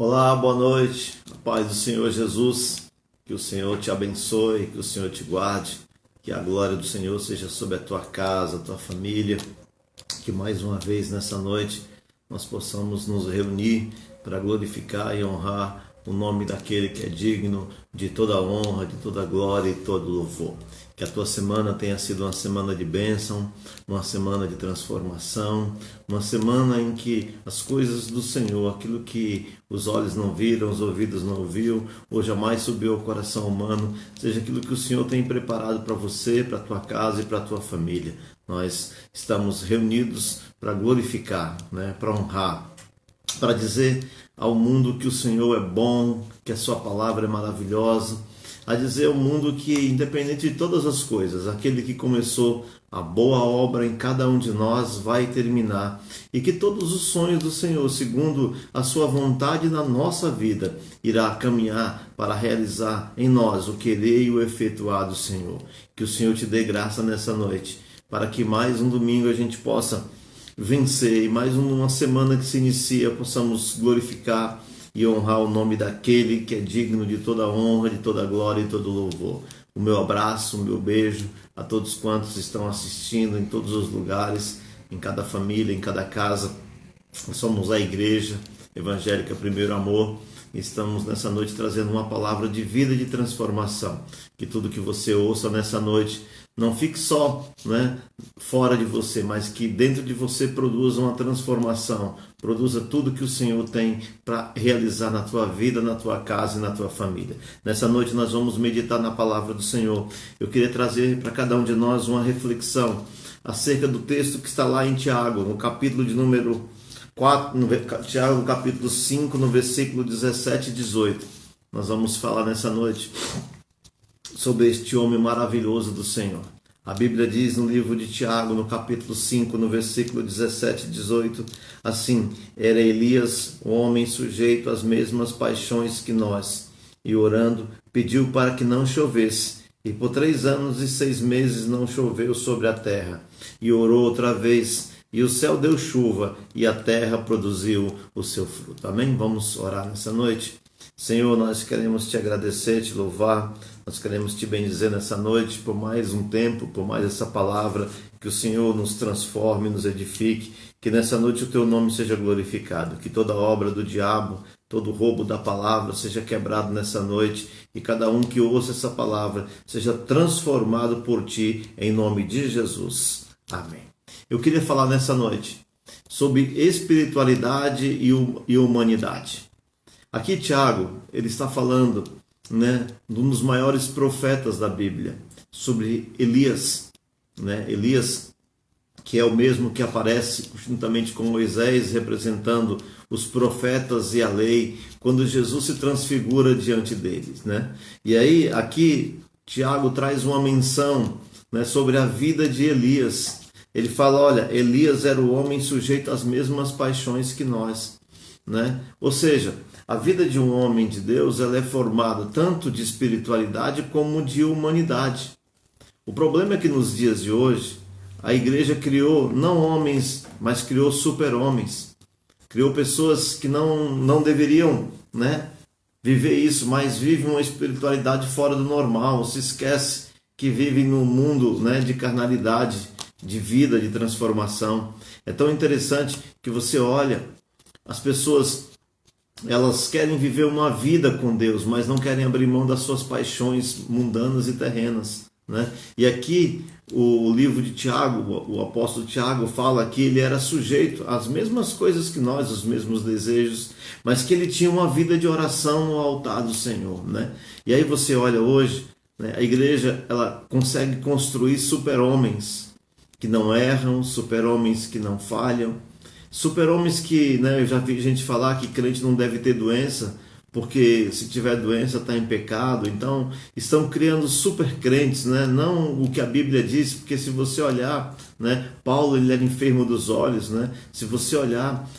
Olá, boa noite. A paz do Senhor Jesus. Que o Senhor te abençoe, que o Senhor te guarde, que a glória do Senhor seja sobre a tua casa, a tua família. Que mais uma vez nessa noite nós possamos nos reunir para glorificar e honrar o nome daquele que é digno de toda honra, de toda glória e todo louvor. Que a tua semana tenha sido uma semana de bênção, uma semana de transformação, uma semana em que as coisas do Senhor, aquilo que os olhos não viram, os ouvidos não ouviram, ou jamais subiu ao coração humano, seja aquilo que o Senhor tem preparado para você, para a tua casa e para a tua família. Nós estamos reunidos para glorificar, para honrar, para dizer ao mundo que o Senhor é bom, que a sua palavra é maravilhosa, a dizer ao mundo que, independente de todas as coisas, aquele que começou a boa obra em cada um de nós vai terminar, e que todos os sonhos do Senhor, segundo a sua vontade na nossa vida, irá caminhar para realizar em nós o querer e o efetuar do Senhor. Que o Senhor te dê graça nessa noite, para que mais um domingo a gente possa vencer, e mais uma semana que se inicia possamos glorificar e honrar o nome daquele que é digno de toda honra, de toda glória e todo louvor. O meu abraço, o meu beijo a todos quantos estão assistindo em todos os lugares, em cada família, em cada casa. Somos a Igreja Evangélica Primeiro Amor e estamos nessa noite trazendo uma palavra de vida e de transformação. Que tudo que você ouça nessa noite não fique só fora de você, mas que dentro de você produza uma transformação, produza tudo que o Senhor tem para realizar na tua vida, na tua casa e na tua família. Nessa noite nós vamos meditar na palavra do Senhor. Eu queria trazer para cada um de nós uma reflexão acerca do texto que está lá em Tiago, no capítulo de número 4, Tiago, no capítulo 5, no versículo 17 e 18. Nós vamos falar nessa noite sobre este homem maravilhoso do Senhor. A Bíblia diz no livro de Tiago, no capítulo 5, no versículo 17 e 18, assim: era Elias, um homem sujeito às mesmas paixões que nós, e orando, pediu para que não chovesse, e por 3 anos e 6 meses não choveu sobre a terra. E orou outra vez, e o céu deu chuva, e a terra produziu o seu fruto. Amém? Vamos orar nessa noite. Senhor, nós queremos te agradecer, te louvar, nós queremos te bendizer nessa noite por mais um tempo, por mais essa palavra, que o Senhor nos transforme, nos edifique, que nessa noite o teu nome seja glorificado, que toda obra do diabo, todo roubo da palavra seja quebrado nessa noite, e cada um que ouça essa palavra seja transformado por ti, em nome de Jesus. Amém. Eu queria falar nessa noite sobre espiritualidade e humanidade. Aqui Tiago, ele está falando de um dos maiores profetas da Bíblia, sobre Elias. Elias, que é o mesmo que aparece juntamente com Moisés, representando os profetas e a lei, quando Jesus se transfigura diante deles. E aí, aqui, Tiago traz uma menção sobre a vida de Elias. Ele fala, olha, Elias era o homem sujeito às mesmas paixões que nós. Ou seja, a vida de um homem de Deus ela é formada tanto de espiritualidade como de humanidade. O problema é que nos dias de hoje, a igreja criou não homens, mas criou super-homens. Criou pessoas que não deveriam viver isso, mas vivem uma espiritualidade fora do normal. Se esquece que vivem num mundo de carnalidade, de vida, de transformação. É tão interessante que você olha, as pessoas elas querem viver uma vida com Deus, mas não querem abrir mão das suas paixões mundanas e terrenas. E aqui o livro de Tiago, o apóstolo Tiago fala que ele era sujeito às mesmas coisas que nós, os mesmos desejos, mas que ele tinha uma vida de oração no altar do Senhor. E aí você olha hoje, a igreja ela consegue construir super-homens que não erram, super-homens que não falham, super-homens que, eu já vi gente falar que crente não deve ter doença, porque se tiver doença está em pecado. Então estão criando super crentes, não o que a Bíblia diz, porque se você olhar, Paulo ele era enfermo dos olhos, se você olhar,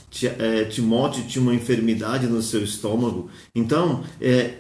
Timóteo tinha uma enfermidade no seu estômago. Então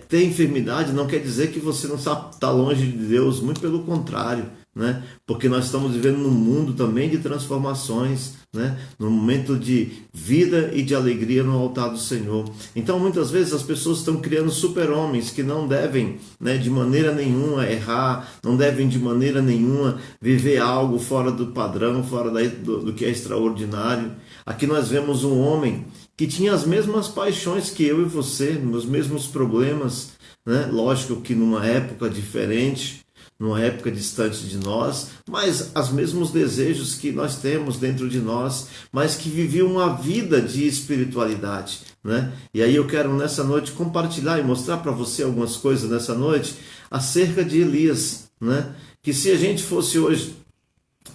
ter enfermidade não quer dizer que você não está longe de Deus, muito pelo contrário. né? Porque nós estamos vivendo num mundo também de transformações, né? Num momento de vida e de alegria no altar do Senhor. Então, muitas vezes as pessoas estão criando super-homens que não devem, né, de maneira nenhuma errar, não devem de maneira nenhuma viver algo fora do padrão, fora do que é extraordinário. Aqui nós vemos um homem que tinha as mesmas paixões que eu e você, os mesmos problemas, né? Lógico que numa época diferente, numa época distante de nós, mas os mesmos desejos que nós temos dentro de nós, mas que vivia uma vida de espiritualidade, né? E aí eu quero nessa noite compartilhar e mostrar para você algumas coisas nessa noite acerca de Elias, né? Que se a gente fosse hoje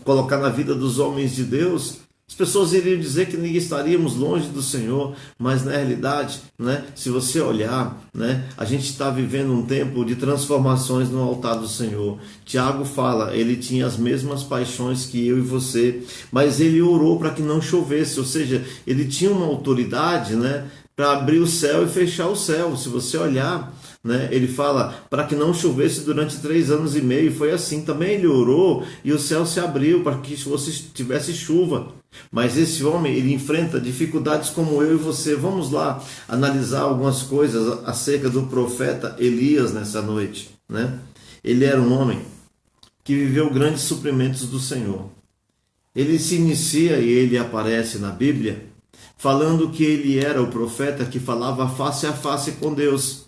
colocar na vida dos homens de Deus, as pessoas iriam dizer que estaríamos longe do Senhor, mas na realidade, né, se você olhar, né, a gente está vivendo um tempo de transformações no altar do Senhor. Tiago fala, ele tinha as mesmas paixões que eu e você, mas ele orou para que não chovesse, ou seja, ele tinha uma autoridade, né, para abrir o céu e fechar o céu. Se você olhar, né, ele fala para que não chovesse durante 3 anos e meio, foi assim. Também ele orou e o céu se abriu para que você tivesse chuva. Mas esse homem, ele enfrenta dificuldades como eu e você. Vamos lá analisar algumas coisas acerca do profeta Elias nessa noite, né? Ele era um homem que viveu grandes suprimentos do Senhor. Ele se inicia e ele aparece na Bíblia falando que ele era o profeta que falava face a face com Deus.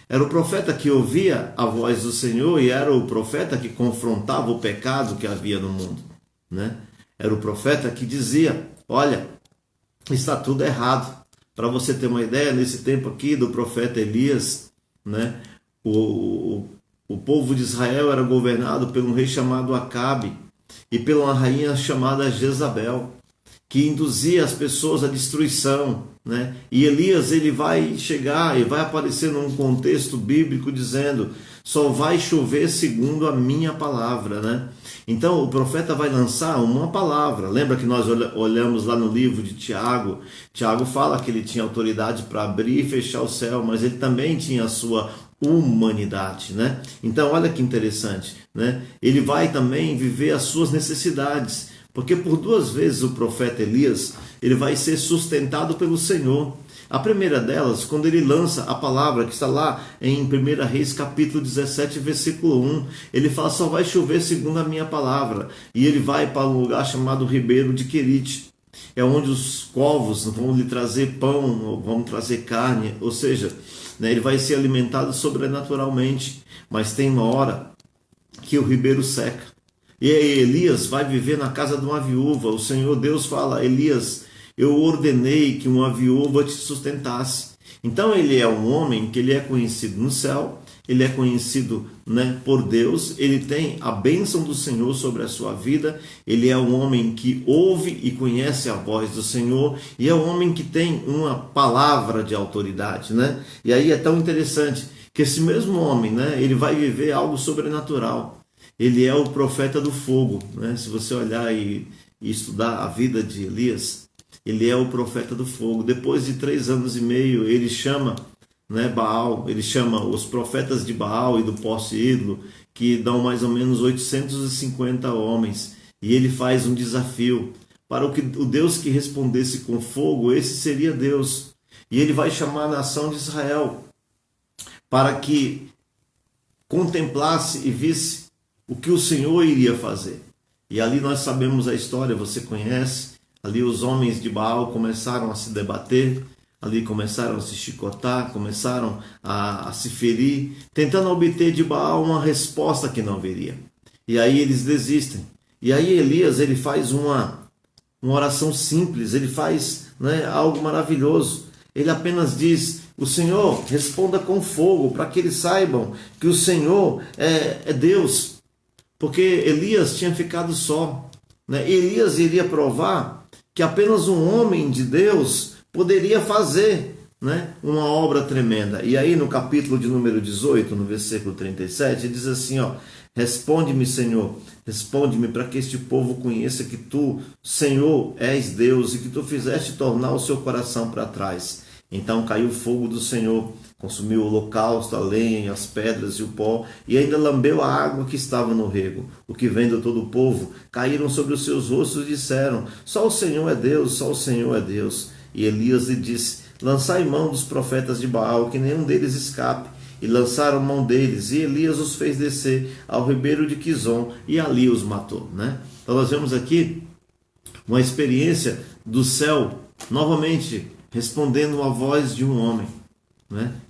Era o profeta que ouvia a voz do Senhor e era o profeta que confrontava o pecado que havia no mundo, né? Era o profeta que dizia, olha, está tudo errado. Para você ter uma ideia, nesse tempo aqui do profeta Elias, né, o povo de Israel era governado por um rei chamado Acabe e por uma rainha chamada Jezabel, que induzia as pessoas à destruição, né? E Elias, ele vai chegar e vai aparecer num contexto bíblico dizendo, só vai chover segundo a minha palavra, né? Então o profeta vai lançar uma palavra. Lembra que nós olhamos lá no livro de Tiago? Tiago fala que ele tinha autoridade para abrir e fechar o céu, mas ele também tinha a sua humanidade, né? Então olha que interessante, né? Ele vai também viver as suas necessidades, porque por 2 vezes o profeta Elias, ele vai ser sustentado pelo Senhor. A primeira delas, quando ele lança a palavra que está lá em 1 Reis capítulo 17, versículo 1, ele fala, só vai chover segundo a minha palavra. E ele vai para um lugar chamado Ribeiro de Querite. É onde os corvos vão lhe trazer pão, vão trazer carne, ou seja, né, ele vai ser alimentado sobrenaturalmente. Mas tem uma hora que o ribeiro seca. E aí Elias vai viver na casa de uma viúva. O Senhor Deus fala, Elias, eu ordenei que uma viúva te sustentasse. Então ele é um homem que ele é conhecido no céu, ele é conhecido, né, por Deus, ele tem a bênção do Senhor sobre a sua vida, ele é um homem que ouve e conhece a voz do Senhor, e é um homem que tem uma palavra de autoridade, né? E aí é tão interessante que esse mesmo homem, né, ele vai viver algo sobrenatural. Ele é o profeta do fogo, né? Se você olhar e estudar a vida de Elias, ele é o profeta do fogo. Depois de 3 anos e meio, ele chama, né, Baal, ele chama os profetas de Baal e do poste ídolo, que dão mais ou menos 850 homens, e ele faz um desafio para o Deus que respondesse com fogo, esse seria Deus. E ele vai chamar a nação de Israel para que contemplasse e visse o que o Senhor iria fazer. E ali nós sabemos a história, você conhece. Ali os homens de Baal começaram a se debater, ali começaram a se chicotar, começaram a se ferir, tentando obter de Baal uma resposta que não viria. E aí eles desistem. E aí Elias, ele faz uma oração simples, ele faz, né, algo maravilhoso. Ele apenas diz, o Senhor responda com fogo, para que eles saibam que o Senhor é Deus. Porque Elias tinha ficado só, né? Elias iria provar que apenas um homem de Deus poderia fazer, né, uma obra tremenda. E aí no capítulo de número 18, no versículo 37, diz assim, ó, responde-me, Senhor, responde-me para que este povo conheça que tu, Senhor, és Deus e que tu fizeste tornar o seu coração para trás. Então caiu o fogo do Senhor, consumiu o holocausto, a lenha, as pedras e o pó, e ainda lambeu a água que estava no rego. O que vendo todo o povo, caíram sobre os seus rostos e disseram: só o Senhor é Deus, só o Senhor é Deus. E Elias lhe disse: lançai mão dos profetas de Baal, que nenhum deles escape. E lançaram mão deles, e Elias os fez descer ao ribeiro de Quizom, e ali os matou. Então nós vemos aqui uma experiência do céu, novamente respondendo à voz de um homem.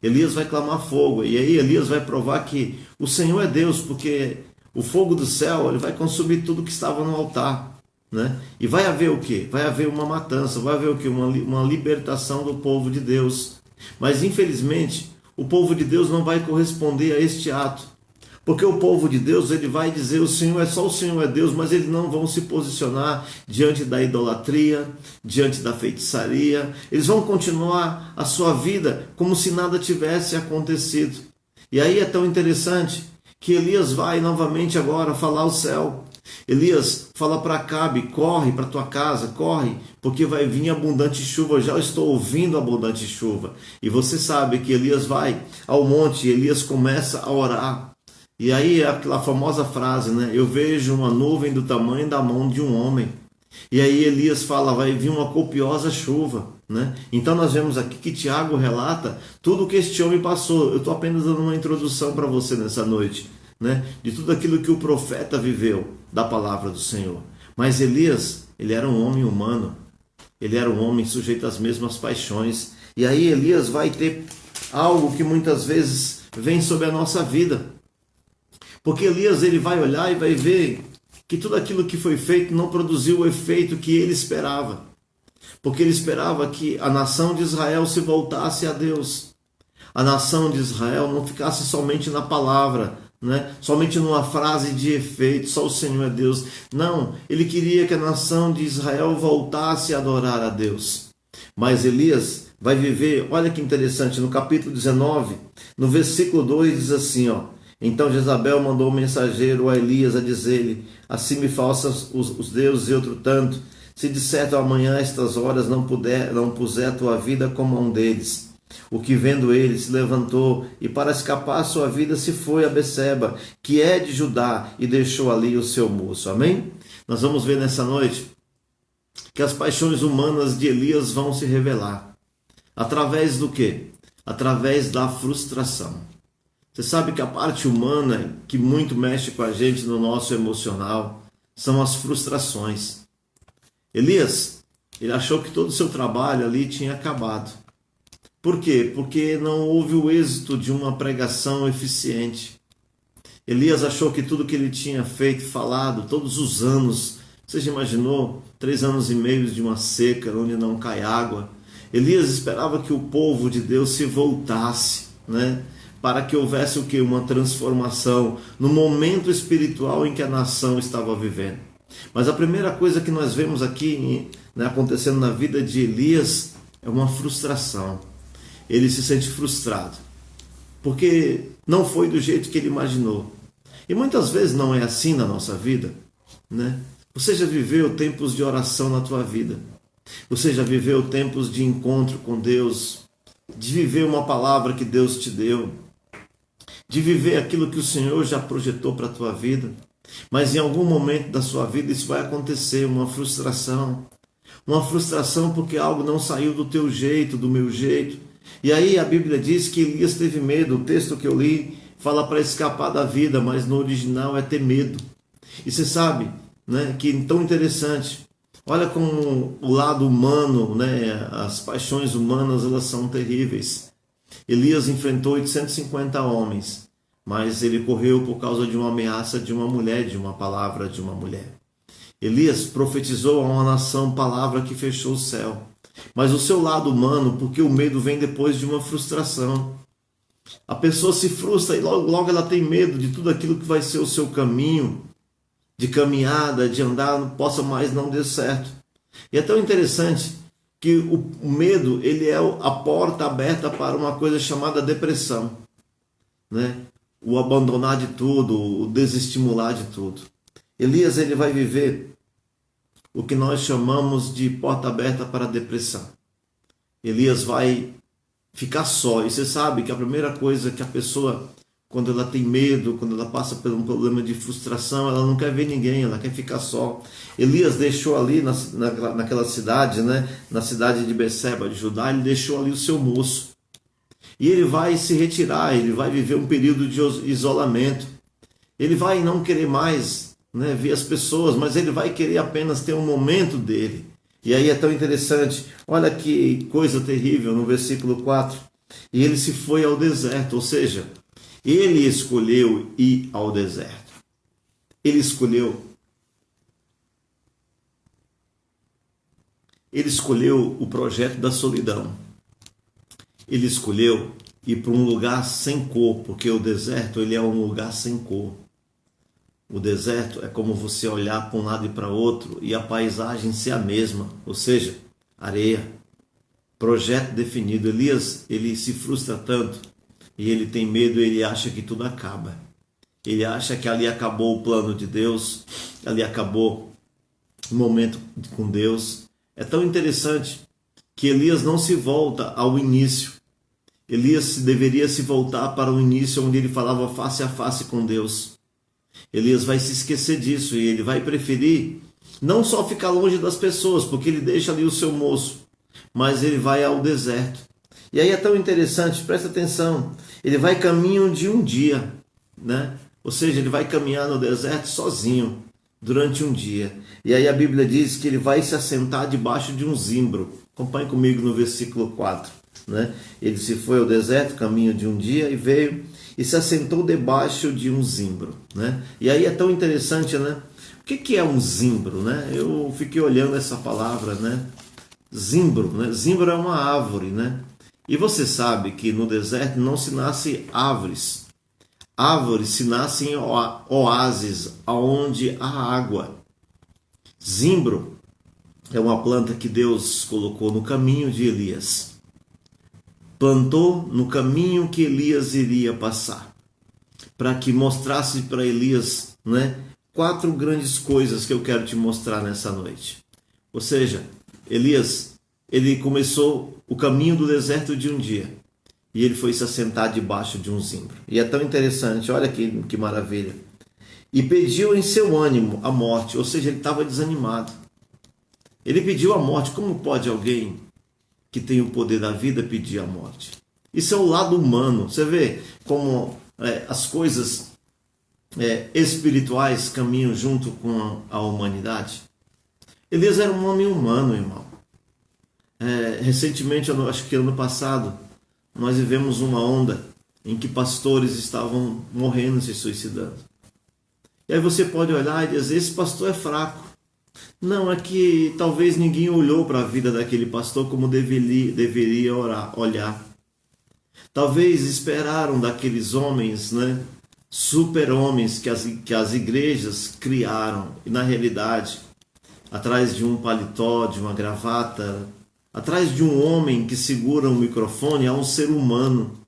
Elias vai clamar fogo, e aí Elias vai provar que o Senhor é Deus, porque o fogo do céu ele vai consumir tudo que estava no altar. E vai haver o quê? Vai haver uma matança, vai haver o quê? Uma libertação do povo de Deus. Mas infelizmente o povo de Deus não vai corresponder a este ato, porque o povo de Deus ele vai dizer: o Senhor é só o Senhor é Deus, mas eles não vão se posicionar diante da idolatria, diante da feitiçaria. Eles vão continuar a sua vida como se nada tivesse acontecido. E aí é tão interessante que Elias vai novamente agora falar ao céu. Elias fala para Acabe: corre para tua casa, corre, porque vai vir abundante chuva. Eu já estou ouvindo abundante chuva. E você sabe que Elias vai ao monte e Elias começa a orar. E aí é aquela famosa frase, eu vejo uma nuvem do tamanho da mão de um homem. E aí Elias fala: vai vir uma copiosa chuva. Então nós vemos aqui que Tiago relata tudo o que este homem passou. Eu estou apenas dando uma introdução para você nessa noite, de tudo aquilo que o profeta viveu da palavra do Senhor. Mas Elias, ele era um homem humano, ele era um homem sujeito às mesmas paixões. E aí Elias vai ter algo que muitas vezes vem sobre a nossa vida, porque Elias ele vai olhar e vai ver que tudo aquilo que foi feito não produziu o efeito que ele esperava, porque ele esperava que a nação de Israel se voltasse a Deus, a nação de Israel não ficasse somente na palavra, somente numa frase de efeito: só o Senhor é Deus. Não, ele queria que a nação de Israel voltasse a adorar a Deus. Mas Elias vai viver, olha que interessante, no capítulo 19, no versículo 2 diz assim: então Jezabel mandou um mensageiro a Elias a dizer-lhe: assim me façam os deuses e outro tanto, se de certo amanhã a estas horas não puser a tua vida como a um deles. O que vendo ele se levantou e para escapar sua vida se foi a Beceba, que é de Judá, e deixou ali o seu moço. Amém? Nós vamos ver nessa noite que as paixões humanas de Elias vão se revelar. Através do quê? Através da frustração. Você sabe que a parte humana que muito mexe com a gente no nosso emocional são as frustrações. Elias, ele achou que todo o seu trabalho ali tinha acabado. Por quê? Porque não houve o êxito de uma pregação eficiente. Elias achou que tudo que ele tinha feito, falado, todos os anos, você já imaginou 3 anos e meio de uma seca onde não cai água? Elias esperava que o povo de Deus se voltasse, para que houvesse o quê? Uma transformação no momento espiritual em que a nação estava vivendo. Mas a primeira coisa que nós vemos aqui acontecendo na vida de Elias é uma frustração. Ele se sente frustrado, porque não foi do jeito que ele imaginou. E muitas vezes não é assim na nossa vida, Você já viveu tempos de oração na tua vida? Você já viveu tempos de encontro com Deus? De viver uma palavra que Deus te deu? De viver aquilo que o Senhor já projetou para a tua vida? Mas em algum momento da sua vida isso vai acontecer, uma frustração. Uma frustração porque algo não saiu do teu jeito, do meu jeito. E aí a Bíblia diz que Elias teve medo. O texto que eu li fala para escapar da vida, mas no original é ter medo. E você sabe, que é tão interessante. Olha como o lado humano, as paixões humanas, elas são terríveis. Elias enfrentou 850 homens, mas ele correu por causa de uma ameaça de uma mulher, de uma palavra de uma mulher. Elias profetizou a uma nação palavra que fechou o céu. Mas o seu lado humano, porque o medo vem depois de uma frustração. A pessoa se frustra e logo ela tem medo de tudo aquilo que vai ser o seu caminho, de caminhada, de andar, possa mais não dar certo. E é tão interessante que o medo ele é a porta aberta para uma coisa chamada depressão. O abandonar de tudo, o desestimular de tudo. Elias ele vai viver o que nós chamamos de porta aberta para a depressão. Elias vai ficar só. E você sabe que a primeira coisa que a pessoa, quando ela tem medo, quando ela passa por um problema de frustração, ela não quer ver ninguém, ela quer ficar só. Elias deixou ali naquela cidade, né, na cidade de Beceba, de Judá, ele deixou ali o seu moço. E ele vai se retirar, ele vai viver um período de isolamento. Ele vai não querer mais, né, ver as pessoas, mas ele vai querer apenas ter um momento dele. E aí é tão interessante, olha que coisa terrível no versículo 4. E ele se foi ao deserto, ou seja, ele escolheu ir ao deserto. Ele escolheu o projeto da solidão. Ele escolheu ir para um lugar sem cor, porque o deserto ele é um lugar sem cor. O deserto é como você olhar para um lado e para outro e a paisagem ser a mesma, ou seja, areia. Projeto definido. Elias, ele se frustra tanto e ele tem medo, ele acha que tudo acaba. Ele acha que ali acabou o plano de Deus, ali acabou o momento com Deus. É tão interessante que Elias não se volta ao início. Elias deveria se voltar para o início onde ele falava face a face com Deus. Elias vai se esquecer disso e ele vai preferir não só ficar longe das pessoas, porque ele deixa ali o seu moço, mas ele vai ao deserto. E aí é tão interessante, presta atenção, ele vai caminho de um dia, né? Ou seja, ele vai caminhar no deserto sozinho durante um dia. E aí a Bíblia diz que ele vai se assentar debaixo de um zimbro. Acompanhe comigo no versículo 4. Né? Ele se foi ao deserto, caminho de um dia, e veio e se assentou debaixo de um zimbro. Né? E aí é tão interessante, né? O que é um zimbro? Né? Eu fiquei olhando essa palavra, né? Zimbro, né? Zimbro é uma árvore, né? E você sabe que no deserto não se nasce árvores. Árvores se nascem em oásis, onde há água. Zimbro é uma planta que Deus colocou no caminho de Elias. Plantou no caminho que Elias iria passar, para que mostrasse para Elias, né, 4 grandes coisas que eu quero te mostrar nessa noite. Ou seja, Elias, ele começou o caminho do deserto de um dia e ele foi se assentar debaixo de um zimbro. E é tão interessante, olha que maravilha. E pediu em seu ânimo a morte, ou seja, ele estava desanimado. Ele pediu a morte. Como pode alguém que tem o poder da vida pedir a morte? Isso é o lado humano. Você vê como as coisas espirituais caminham junto com a humanidade. Elias era um homem humano, irmão. Recentemente, eu acho que ano passado, nós vivemos uma onda em que pastores estavam morrendo, se suicidando. E aí você pode olhar e dizer, esse pastor é fraco. Não, é que talvez ninguém olhou para a vida daquele pastor como deveria olhar. Talvez esperaram daqueles homens, né, super-homens que as igrejas criaram. E na realidade, atrás de um paletó, de uma gravata, atrás de um homem que segura um microfone, há um ser humano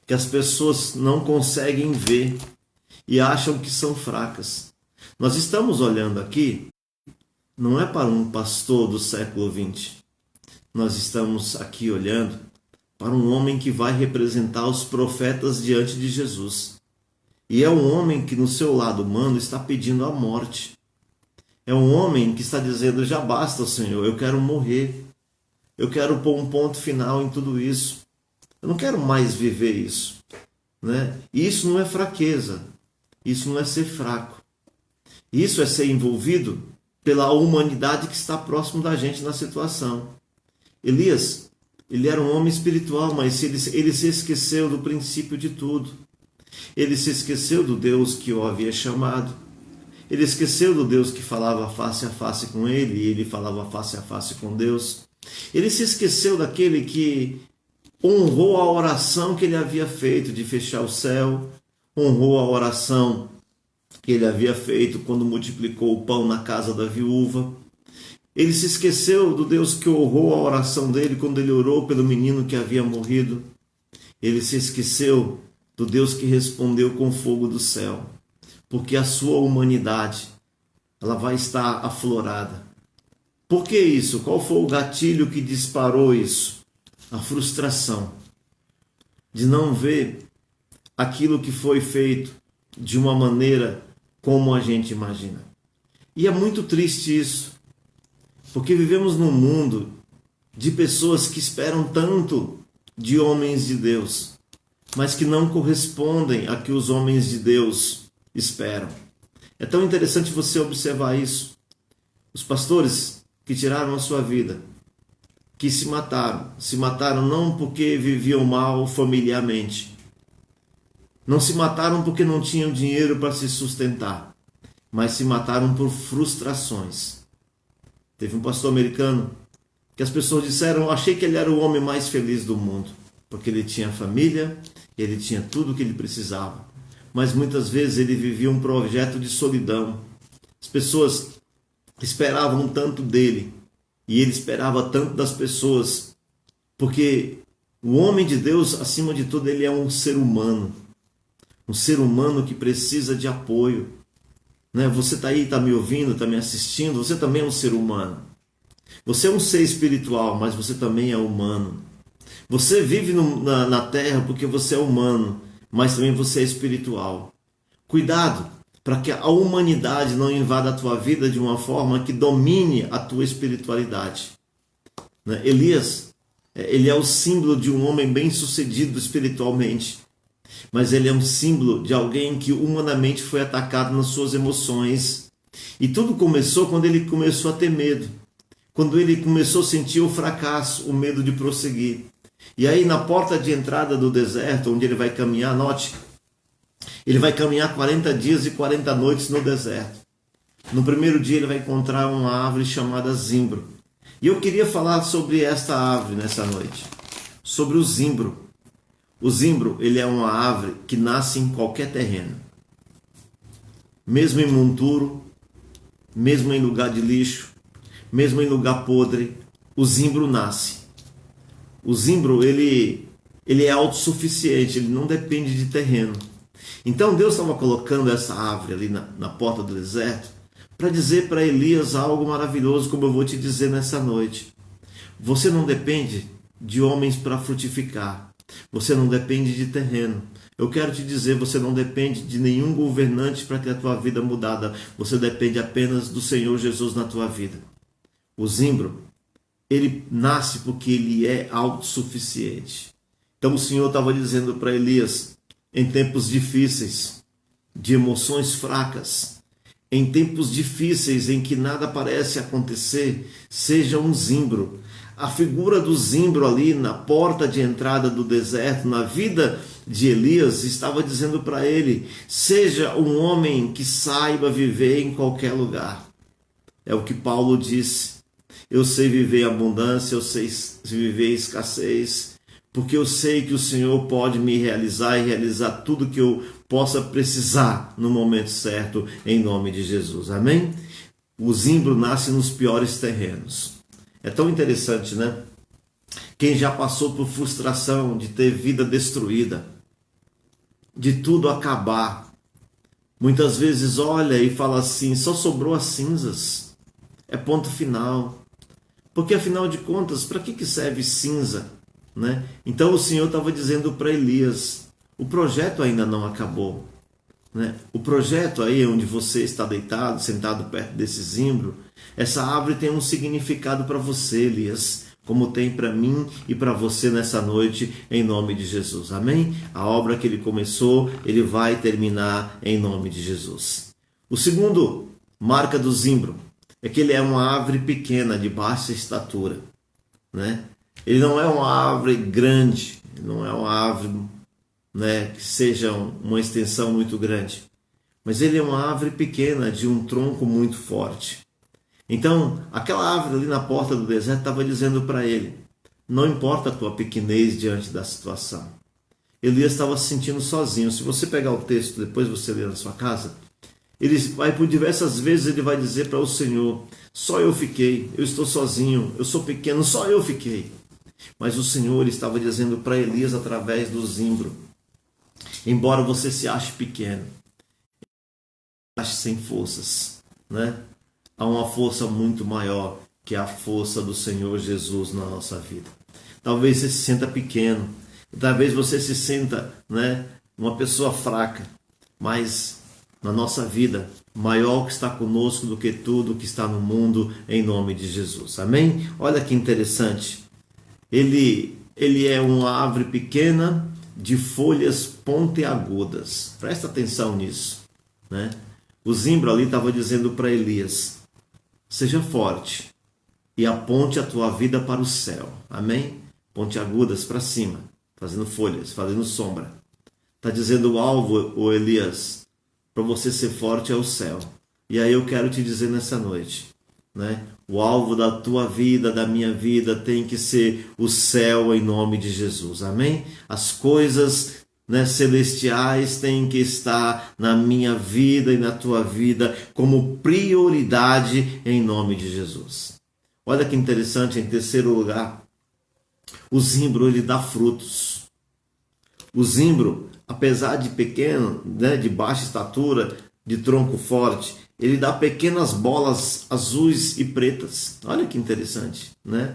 que as pessoas não conseguem ver e acham que são fracas. Nós estamos olhando aqui, não é para um pastor do século XX. Nós estamos aqui olhando para um homem que vai representar os profetas diante de Jesus. E é um homem que no seu lado humano está pedindo a morte. É um homem que está dizendo, já basta, Senhor, eu quero morrer. Eu quero pôr um ponto final em tudo isso. Eu não quero mais viver isso. Né? E isso não é fraqueza. Isso não é ser fraco. Isso é ser envolvido pela humanidade que está próximo da gente na situação. Elias, ele era um homem espiritual, mas ele se esqueceu do princípio de tudo. Ele se esqueceu do Deus que o havia chamado. Ele esqueceu do Deus que falava face a face com ele, e ele falava face a face com Deus. Ele se esqueceu daquele que honrou a oração que ele havia feito de fechar o céu, honrou a oração que ele havia feito quando multiplicou o pão na casa da viúva. Ele se esqueceu do Deus que honrou a oração dele quando ele orou pelo menino que havia morrido. Ele se esqueceu do Deus que respondeu com fogo do céu, porque a sua humanidade ela vai estar aflorada. Por que isso? Qual foi o gatilho que disparou isso? A frustração. de não ver aquilo que foi feito de uma maneira como a gente imagina. E é muito triste isso, porque vivemos num mundo de pessoas que esperam tanto de homens de Deus, mas que não correspondem a que os homens de Deus esperam. É tão interessante você observar isso. Os pastores que tiraram a sua vida, que se mataram não porque viviam mal familiarmente, não se mataram porque não tinham dinheiro para se sustentar, mas se mataram por frustrações. Teve um pastor americano que as pessoas disseram: eu achei que ele era o homem mais feliz do mundo, porque ele tinha família, ele tinha tudo o que ele precisava. Mas muitas vezes ele vivia um projeto de solidão. As pessoas esperavam tanto dele e ele esperava tanto das pessoas, porque o homem de Deus, acima de tudo, ele é um ser humano que precisa de apoio. Você está aí, está me ouvindo, está me assistindo, você também é um ser humano. Você é um ser espiritual, mas você também é humano. Você vive na terra porque você é humano, mas também você é espiritual. Cuidado para que a humanidade não invada a tua vida de uma forma que domine a tua espiritualidade. Elias, ele é o símbolo de um homem bem-sucedido espiritualmente, mas ele é um símbolo de alguém que humanamente foi atacado nas suas emoções. E tudo começou quando ele começou a ter medo, quando ele começou a sentir o fracasso, o medo de prosseguir. E aí, na porta de entrada do deserto, onde ele vai caminhar, note, ele vai caminhar 40 dias e 40 noites no deserto. No primeiro dia ele vai encontrar uma árvore chamada zimbro. E eu queria falar sobre esta árvore nessa noite, sobre o zimbro. O zimbro, ele é uma árvore que nasce em qualquer terreno. Mesmo em monturo, mesmo em lugar de lixo, mesmo em lugar podre, o zimbro nasce. O zimbro, ele é autossuficiente, ele não depende de terreno. Então Deus estava colocando essa árvore ali na porta do deserto para dizer para Elias algo maravilhoso, como eu vou te dizer nessa noite. Você não depende de homens para frutificar. Você não depende de terreno. Eu quero te dizer, você não depende de nenhum governante para ter a tua vida mudada. Você depende apenas do Senhor Jesus na tua vida. O zimbro, ele nasce porque ele é autossuficiente. Então o Senhor estava dizendo para Elias, em tempos difíceis, de emoções fracas, em tempos difíceis em que nada parece acontecer, seja um zimbro. A figura do zimbro ali na porta de entrada do deserto, na vida de Elias, estava dizendo para ele: seja um homem que saiba viver em qualquer lugar. É o que Paulo disse: eu sei viver em abundância, eu sei viver em escassez, porque eu sei que o Senhor pode me realizar e realizar tudo que eu possa precisar no momento certo, em nome de Jesus. Amém? O zimbro nasce nos piores terrenos. É tão interessante, né? Quem já passou por frustração de ter vida destruída, de tudo acabar, muitas vezes olha e fala assim: só sobrou as cinzas, é ponto final. Porque afinal de contas, para que serve cinza? Então o Senhor estava dizendo para Elias: o projeto ainda não acabou. O projeto aí onde você está deitado, sentado perto desse zimbro, essa árvore tem um significado para você, Elias, como tem para mim e para você nessa noite, em nome de Jesus. Amém? A obra que ele começou, ele vai terminar em nome de Jesus. O segundo marca do zimbro é que ele é uma árvore pequena, de baixa estatura. Ele não é uma árvore grande, não é uma árvore que seja uma extensão muito grande, mas ele é uma árvore pequena, de um tronco muito forte. Então, aquela árvore ali na porta do deserto estava dizendo para ele: não importa a tua pequenez diante da situação. Elias estava se sentindo sozinho. Se você pegar o texto, depois você ler na sua casa, ele vai, por diversas vezes, ele vai dizer para o Senhor: só eu fiquei, eu estou sozinho, eu sou pequeno, só eu fiquei. Mas o Senhor estava dizendo para Elias através do zimbro: embora você se ache pequeno, ache sem forças, há uma força muito maior, que é a força do Senhor Jesus na nossa vida. Talvez você se sinta pequeno, Talvez você se sinta, né, uma pessoa fraca, mas na nossa vida, maior que está conosco do que tudo que está no mundo, em nome de Jesus. Amém? Olha que interessante. Ele é uma árvore pequena de folhas pontiagudas. Presta atenção nisso, né? O zimbro ali estava dizendo para Elias: seja forte e aponte a tua vida para o céu. Amém? Pontiagudas para cima, fazendo folhas, fazendo sombra. Está dizendo o alvo, o Elias, para você ser forte é o céu. E aí eu quero te dizer nessa noite, né? O alvo da tua vida, da minha vida, tem que ser o céu em nome de Jesus. Amém? As coisas, né, celestiais têm que estar na minha vida e na tua vida como prioridade em nome de Jesus. Olha que interessante, em terceiro lugar, o zimbro ele dá frutos. O zimbro, apesar de pequeno, né, de baixa estatura, de tronco forte, ele dá pequenas bolas azuis e pretas. Olha que interessante, né?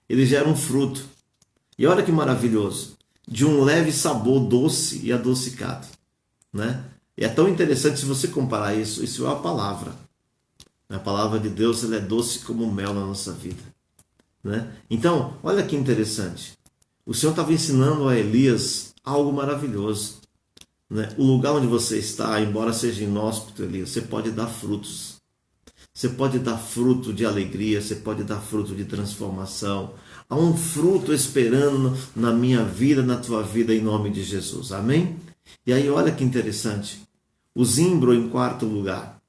Ele gera um fruto. E olha que maravilhoso, de um leve sabor doce e adocicado, né? E é tão interessante se você comparar isso. Isso é a palavra. A palavra de Deus, ela é doce como mel na nossa vida, né? Então, olha que interessante. O Senhor estava ensinando a Elias algo maravilhoso, né? O lugar onde você está, embora seja inóspito, Elias, você pode dar frutos. Você pode dar fruto de alegria, você pode dar fruto de transformação. Há um fruto esperando na minha vida, na tua vida, em nome de Jesus. Amém? E aí, olha que interessante. O zimbro em quarto lugar,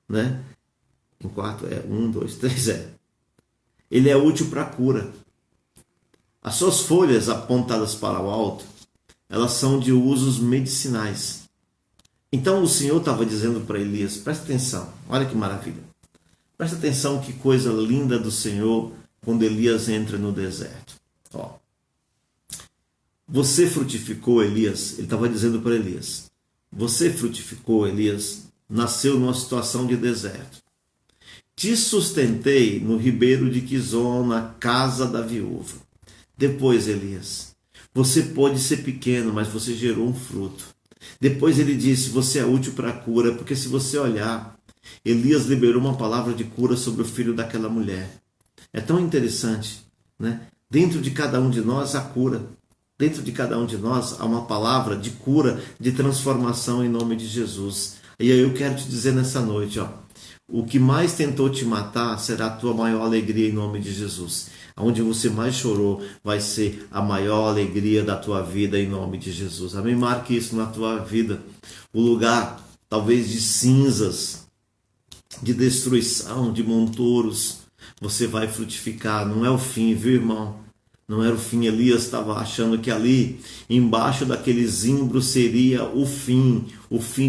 né? Em quarto, 1, 2, 3, ele é útil para a cura. As suas folhas apontadas para o alto, elas são de usos medicinais. Então o Senhor estava dizendo para Elias, presta atenção, olha que maravilha. Presta atenção que coisa linda do Senhor quando Elias entra no deserto. Ó, você frutificou, Elias, ele estava dizendo para Elias, você frutificou, Elias, nasceu numa situação de deserto. Te sustentei no ribeiro de Quizon, na casa da viúva. Depois, Elias, você pode ser pequeno, mas você gerou um fruto. Depois ele disse, você é útil para a cura, porque se você olhar, Elias liberou uma palavra de cura sobre o filho daquela mulher. É tão interessante, né? Dentro de cada um de nós há cura. Dentro de cada um de nós há uma palavra de cura, de transformação em nome de Jesus. E aí eu quero te dizer nessa noite, ó, o que mais tentou te matar será a tua maior alegria em nome de Jesus. Onde você mais chorou vai ser a maior alegria da tua vida em nome de Jesus. Amém? Marque isso na tua vida. O lugar, talvez de cinzas, de destruição, de montouros, você vai frutificar. Não é o fim, viu, irmão? Não era o fim. Elias estava achando que ali, embaixo daquele zimbro, seria o fim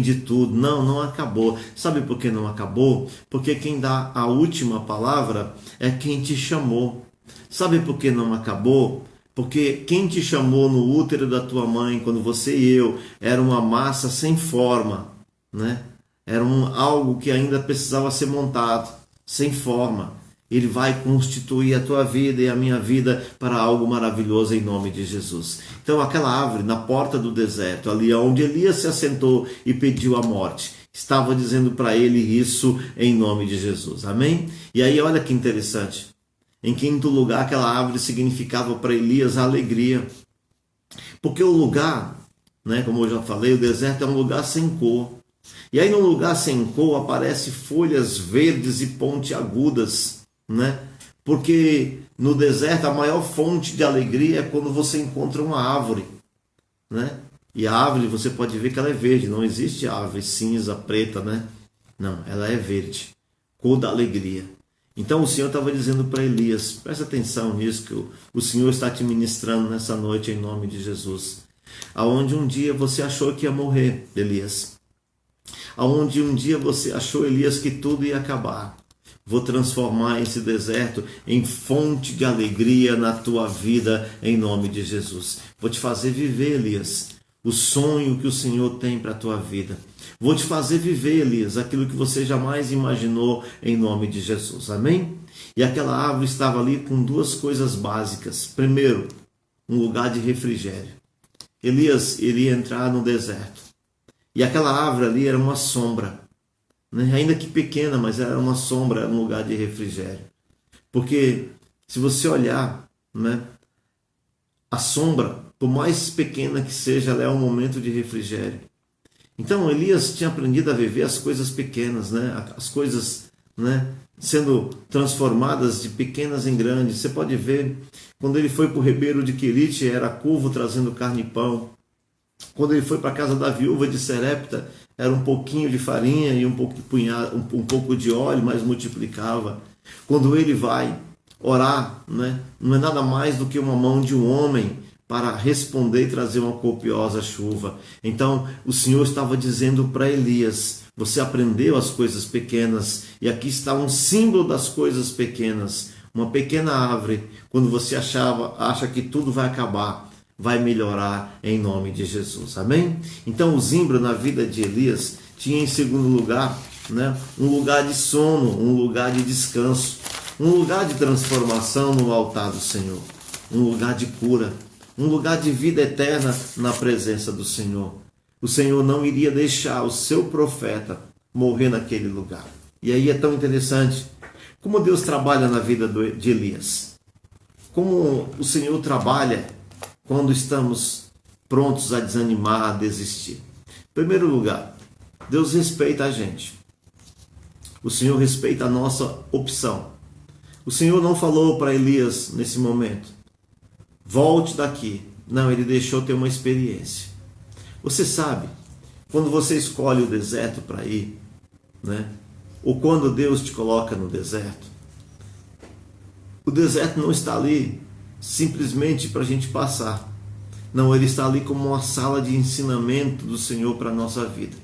de tudo. Não, não acabou. Sabe por que não acabou? Porque quem dá a última palavra é quem te chamou. Sabe por que não acabou? Porque quem te chamou no útero da tua mãe, quando você e eu, era uma massa sem forma, né? Era algo que ainda precisava ser montado, sem forma. Ele vai constituir a tua vida e a minha vida para algo maravilhoso em nome de Jesus. Então aquela árvore na porta do deserto, ali onde Elias se assentou e pediu a morte, estava dizendo para ele isso em nome de Jesus. Amém? E aí olha que interessante. Em quinto lugar, aquela árvore significava para Elias a alegria. Porque o lugar, né, como eu já falei, o deserto é um lugar sem cor. E aí no lugar sem cor aparecem folhas verdes e pontiagudas, né? Porque no deserto a maior fonte de alegria é quando você encontra uma árvore, né? E a árvore você pode ver que ela é verde, não existe árvore cinza, preta, né? Não, ela é verde, cor da alegria. Então o Senhor estava dizendo para Elias, presta atenção nisso que o Senhor está te ministrando nessa noite em nome de Jesus. Aonde um dia você achou que ia morrer, Elias. Aonde um dia você achou, Elias, que tudo ia acabar. Vou transformar esse deserto em fonte de alegria na tua vida em nome de Jesus. Vou te fazer viver, Elias, o sonho que o Senhor tem para a tua vida. Vou te fazer viver, Elias, aquilo que você jamais imaginou em nome de Jesus. Amém? E aquela árvore estava ali com duas coisas básicas. Primeiro, um lugar de refrigério. Elias iria entrar no deserto. E aquela árvore ali era uma sombra, né? Ainda que pequena, mas era uma sombra, era um lugar de refrigério. Porque se você olhar, né, a sombra, por mais pequena que seja, ela é um momento de refrigério. Então Elias tinha aprendido a viver as coisas pequenas, né? As coisas, né, sendo transformadas de pequenas em grandes. Você pode ver, quando ele foi para o ribeiro de Querite, era curvo trazendo carne e pão. Quando ele foi para a casa da viúva de Serepta, era um pouquinho de farinha e um pouco de óleo, mas multiplicava. Quando ele vai orar, né, não é nada mais do que uma mão de um homem para responder e trazer uma copiosa chuva. Então o Senhor estava dizendo para Elias: você aprendeu as coisas pequenas, e aqui está um símbolo das coisas pequenas. Uma pequena árvore, quando você acha que tudo vai acabar, vai melhorar em nome de Jesus. Amém? Então o zimbro na vida de Elias tinha em segundo lugar, né, um lugar de sono, um lugar de descanso, um lugar de transformação no altar do Senhor, um lugar de cura, um lugar de vida eterna na presença do Senhor. O Senhor não iria deixar o seu profeta morrer naquele lugar. E aí é tão interessante como Deus trabalha na vida de Elias. Como o Senhor trabalha quando estamos prontos a desanimar, a desistir. Em primeiro lugar, Deus respeita a gente. O Senhor respeita a nossa opção. O Senhor não falou para Elias nesse momento: volte daqui. Não, ele deixou ter uma experiência. Você sabe, quando você escolhe o deserto para ir, né? Ou quando Deus te coloca no deserto, o deserto não está ali simplesmente para a gente passar. Não, ele está ali como uma sala de ensinamento do Senhor para a nossa vida.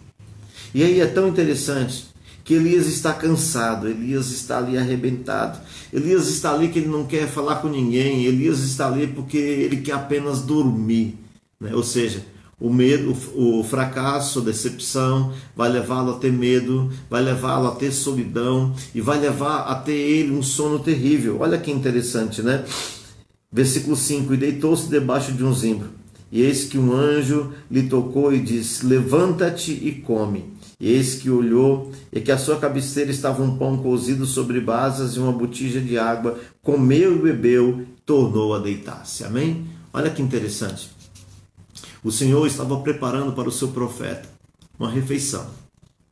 E aí é tão interessante que Elias está cansado, Elias está ali arrebentado, Elias está ali que ele não quer falar com ninguém, Elias está ali porque ele quer apenas dormir, né? Ou seja, o medo, o fracasso, a decepção vai levá-lo a ter medo, vai levá-lo a ter solidão e vai levar a ter ele um sono terrível. Olha que interessante, né? Versículo 5: e deitou-se debaixo de um zimbro, e eis que um anjo lhe tocou e disse: levanta-te e come. E eis que olhou, e que à sua cabeceira estava um pão cozido sobre brasas e uma botija de água. Comeu e bebeu, tornou a deitar-se. Amém? Olha que interessante. O Senhor estava preparando para o seu profeta uma refeição.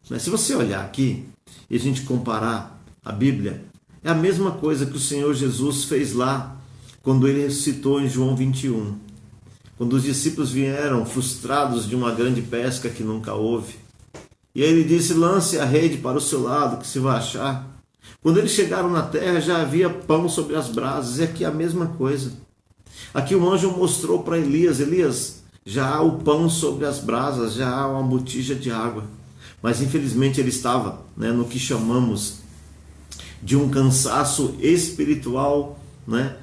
Mas se você olhar aqui e a gente comparar a Bíblia, é a mesma coisa que o Senhor Jesus fez lá quando ele ressuscitou em João 21. Quando os discípulos vieram frustrados de uma grande pesca que nunca houve. E aí ele disse: lance a rede para o seu lado, que se vai achar. Quando eles chegaram na terra, já havia pão sobre as brasas. E aqui é a mesma coisa. Aqui o anjo mostrou para Elias: Elias, já há o pão sobre as brasas, já há uma botija de água. Mas infelizmente ele estava, né, no que chamamos de um cansaço espiritual, né?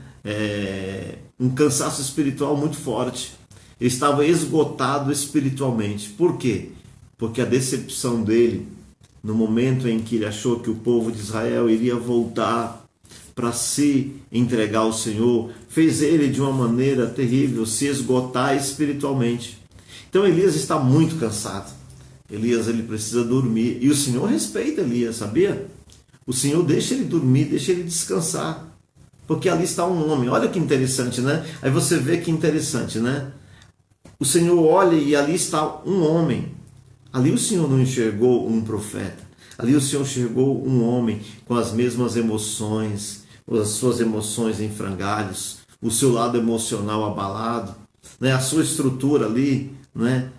Um cansaço espiritual muito forte. Ele estava esgotado espiritualmente. Por quê? Porque a decepção dele, no momento em que ele achou que o povo de Israel iria voltar para se entregar ao Senhor, fez ele de uma maneira terrível se esgotar espiritualmente. Então Elias está muito cansado. Elias, ele precisa dormir. E o Senhor respeita Elias, sabia? O Senhor deixa ele dormir, deixa ele descansar. Porque ali está um homem. Olha que interessante, né? Aí você vê que interessante, né? O Senhor olha e ali está um homem. Ali o Senhor não enxergou um profeta. Ali o Senhor enxergou um homem com as mesmas emoções, as suas emoções em frangalhos, o seu lado emocional abalado, né? A sua estrutura ali, né?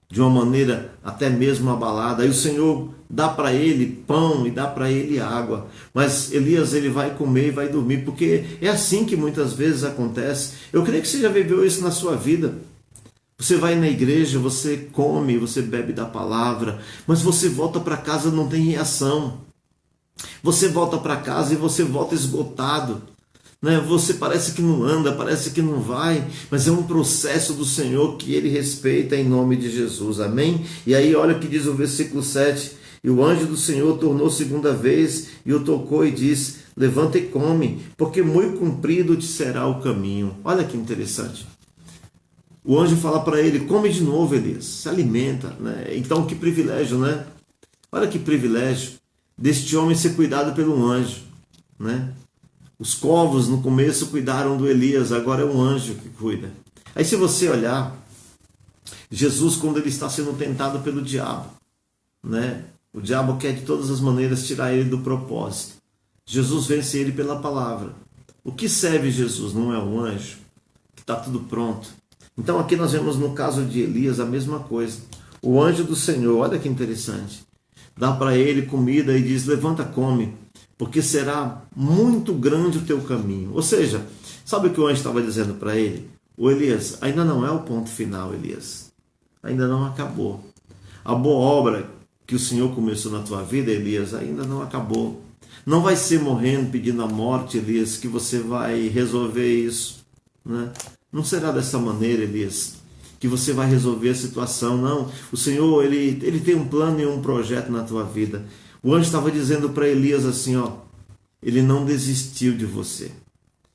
De uma maneira até mesmo abalada. Aí o Senhor dá para ele pão e dá para ele água. Mas Elias, ele vai comer e vai dormir, porque é assim que muitas vezes acontece. Eu creio que você já viveu isso na sua vida. Você vai na igreja, você come, você bebe da palavra, mas você volta para casa e não tem reação. Você volta para casa e você volta esgotado. Né? Você parece que não anda, parece que não vai, mas é um processo do Senhor que ele respeita em nome de Jesus. Amém? E aí olha o que diz o versículo 7. E o anjo do Senhor tornou segunda vez e o tocou e disse: levanta e come, porque muito comprido te será o caminho. Olha que interessante. O anjo fala para ele: come de novo, Elias, se alimenta, né? Então que privilégio, né? Olha que privilégio deste homem ser cuidado pelo anjo, né? Os corvos no começo cuidaram do Elias, agora é um anjo que cuida. Aí se você olhar, Jesus, quando ele está sendo tentado pelo diabo, né? O diabo quer de todas as maneiras tirar ele do propósito. Jesus vence ele pela palavra. O que serve Jesus? Não é um anjo? Que está tudo pronto. Então aqui nós vemos no caso de Elias a mesma coisa. O anjo do Senhor, olha que interessante, dá para ele comida e diz: levanta, come, porque será muito grande o teu caminho. Ou seja, sabe o que o anjo estava dizendo para ele? O Elias, ainda não é o ponto final, Elias. Ainda não acabou. A boa obra que o Senhor começou na tua vida, Elias, ainda não acabou. Não vai ser morrendo, pedindo a morte, Elias, que você vai resolver isso, né? Não será dessa maneira, Elias, que você vai resolver a situação. Não, o Senhor, ele tem um plano e um projeto na tua vida. O anjo estava dizendo para Elias assim, ó, ele não desistiu de você.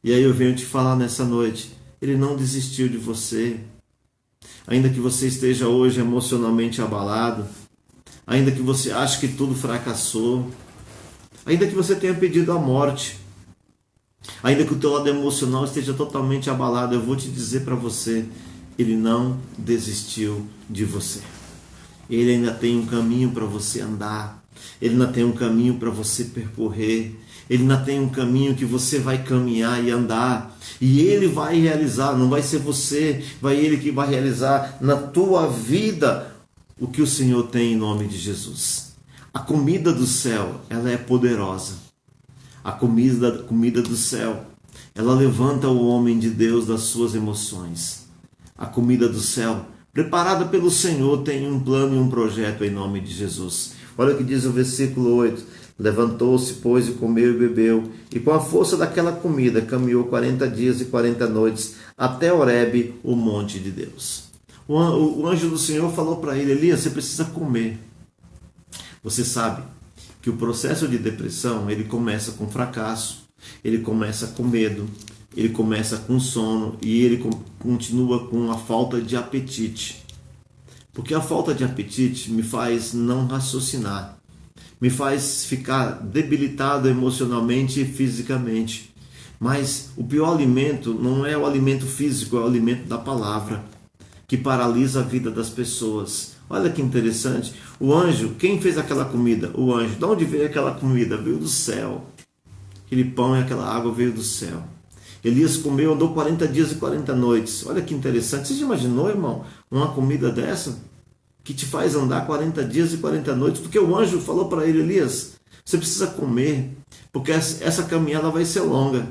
E aí eu venho te falar nessa noite, ele não desistiu de você. Ainda que você esteja hoje emocionalmente abalado, ainda que você ache que tudo fracassou, ainda que você tenha pedido a morte, ainda que o teu lado emocional esteja totalmente abalado, eu vou te dizer para você, ele não desistiu de você. Ele ainda tem um caminho para você andar, ele ainda tem um caminho para você percorrer, ele ainda tem um caminho que você vai caminhar e andar, e ele vai realizar, não vai ser você, vai ele que vai realizar na tua vida o que o Senhor tem em nome de Jesus. A comida do céu, ela é poderosa. A comida do céu, ela levanta o homem de Deus das suas emoções. A comida do céu, preparada pelo Senhor, tem um plano e um projeto em nome de Jesus. Olha o que diz o versículo 8. Levantou-se, pois, e comeu e bebeu, e com a força daquela comida caminhou 40 dias e 40 noites até Horebe, o monte de Deus. O anjo do Senhor falou para ele: Elias, você precisa comer. Você sabe que o processo de depressão, ele começa com fracasso, ele começa com medo, ele começa com sono e ele continua com a falta de apetite. Porque a falta de apetite me faz não raciocinar, me faz ficar debilitado emocionalmente e fisicamente. Mas o pior alimento não é o alimento físico, é o alimento da palavra, que paralisa a vida das pessoas. Olha que interessante. O anjo, quem fez aquela comida? O anjo. De onde veio aquela comida? Veio do céu. Aquele pão e aquela água veio do céu. Elias comeu, andou 40 dias e 40 noites. Olha que interessante. Você já imaginou, irmão, uma comida dessa? Que te faz andar 40 dias e 40 noites? Porque o anjo falou para ele: Elias, você precisa comer, porque essa caminhada vai ser longa,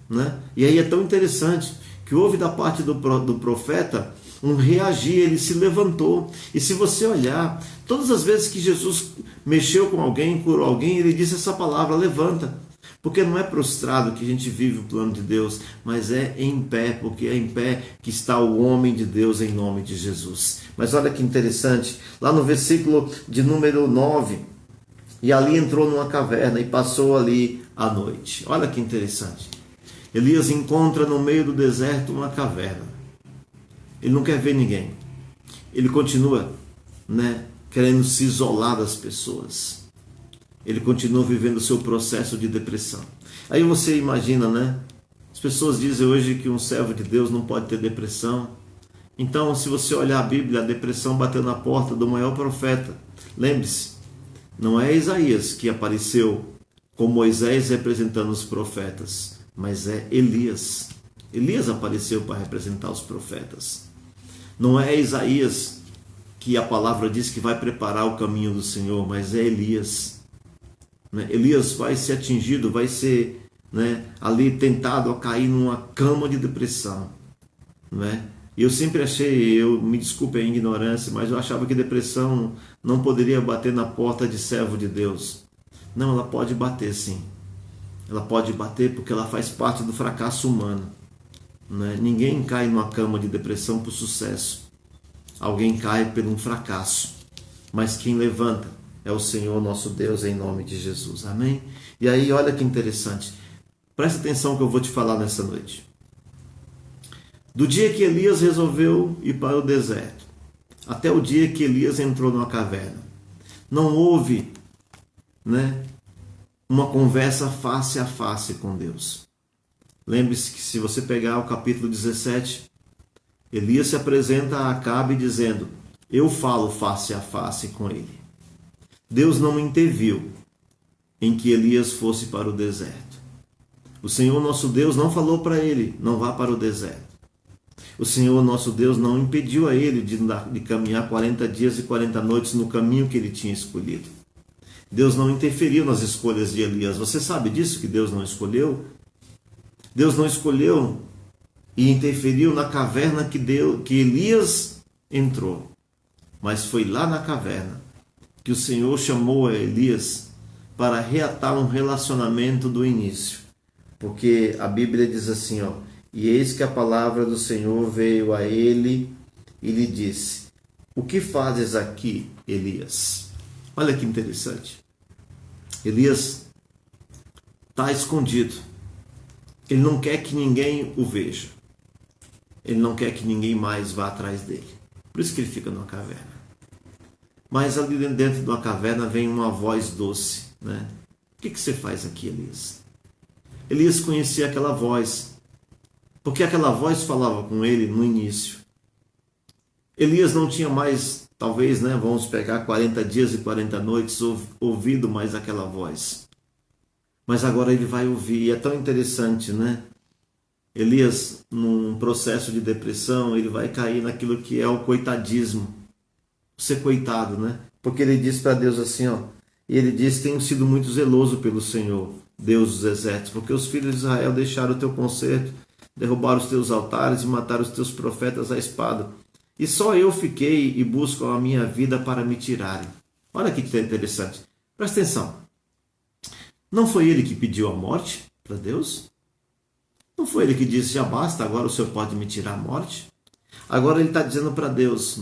né? E aí é tão interessante que houve da parte do profeta um reagir, ele se levantou. E se você olhar, todas as vezes que Jesus mexeu com alguém, curou alguém, ele disse essa palavra: levanta. Porque não é prostrado que a gente vive o plano de Deus, mas é em pé, porque é em pé que está o homem de Deus em nome de Jesus. Mas olha que interessante, lá no versículo de número 9, e ali entrou numa caverna e passou ali a noite. Olha que interessante. Elias encontra no meio do deserto uma caverna. Ele não quer ver ninguém. Ele continua, querendo se isolar das pessoas. Ele continua vivendo o seu processo de depressão. Aí você imagina, as pessoas dizem hoje que um servo de Deus não pode ter depressão. Então, se você olhar a Bíblia, a depressão bateu na porta do maior profeta. Lembre-se, não é Isaías que apareceu com Moisés representando os profetas, mas é Elias. Elias apareceu para representar os profetas. Não é Isaías que a palavra diz que vai preparar o caminho do Senhor, mas é Elias. Elias vai ser atingido, vai ser ali tentado a cair numa cama de depressão. E eu sempre achei, me desculpe a ignorância, mas eu achava que depressão não poderia bater na porta de servo de Deus. Não, ela pode bater sim. Ela pode bater porque ela faz parte do fracasso humano. Ninguém cai numa cama de depressão por sucesso. Alguém cai por um fracasso. Mas quem levanta é o Senhor nosso Deus em nome de Jesus. Amém? E aí olha que interessante. Presta atenção que eu vou te falar nessa noite. Do dia que Elias resolveu ir para o deserto, até o dia que Elias entrou numa caverna, não houve, uma conversa face a face com Deus. Lembre-se que se você pegar o capítulo 17, Elias se apresenta a Acabe dizendo: eu falo face a face com ele. Deus não interviu em que Elias fosse para o deserto. O Senhor nosso Deus não falou para ele: não vá para o deserto. O Senhor nosso Deus não impediu a ele de caminhar 40 dias e 40 noites no caminho que ele tinha escolhido. Deus não interferiu nas escolhas de Elias. Você sabe disso, que Deus não escolheu? Deus não escolheu e interferiu na caverna que Elias entrou. Mas foi lá na caverna que o Senhor chamou a Elias para reatar um relacionamento do início. Porque a Bíblia diz assim, e eis que a palavra do Senhor veio a ele e lhe disse: o que fazes aqui, Elias? Olha que interessante. Elias está escondido. Ele não quer que ninguém o veja. Ele não quer que ninguém mais vá atrás dele. Por isso que ele fica numa caverna. Mas ali dentro de uma caverna vem uma voz doce, O que você faz aqui, Elias? Elias conhecia aquela voz, porque aquela voz falava com ele no início. Elias não tinha mais, talvez, vamos pegar 40 dias e 40 noites, ouvido mais aquela voz. Mas agora ele vai ouvir, e é tão interessante, Elias, num processo de depressão, ele vai cair naquilo que é o coitadismo. Ser coitado, Porque ele diz para Deus assim, e ele diz: tenho sido muito zeloso pelo Senhor, Deus dos exércitos, porque os filhos de Israel deixaram o teu concerto, derrubaram os teus altares e mataram os teus profetas à espada. E só eu fiquei e busco a minha vida para me tirarem. Olha que interessante. Presta atenção. Não foi ele que pediu a morte para Deus? Não foi ele que disse: já basta, agora o Senhor pode me tirar a morte? Agora ele está dizendo para Deus,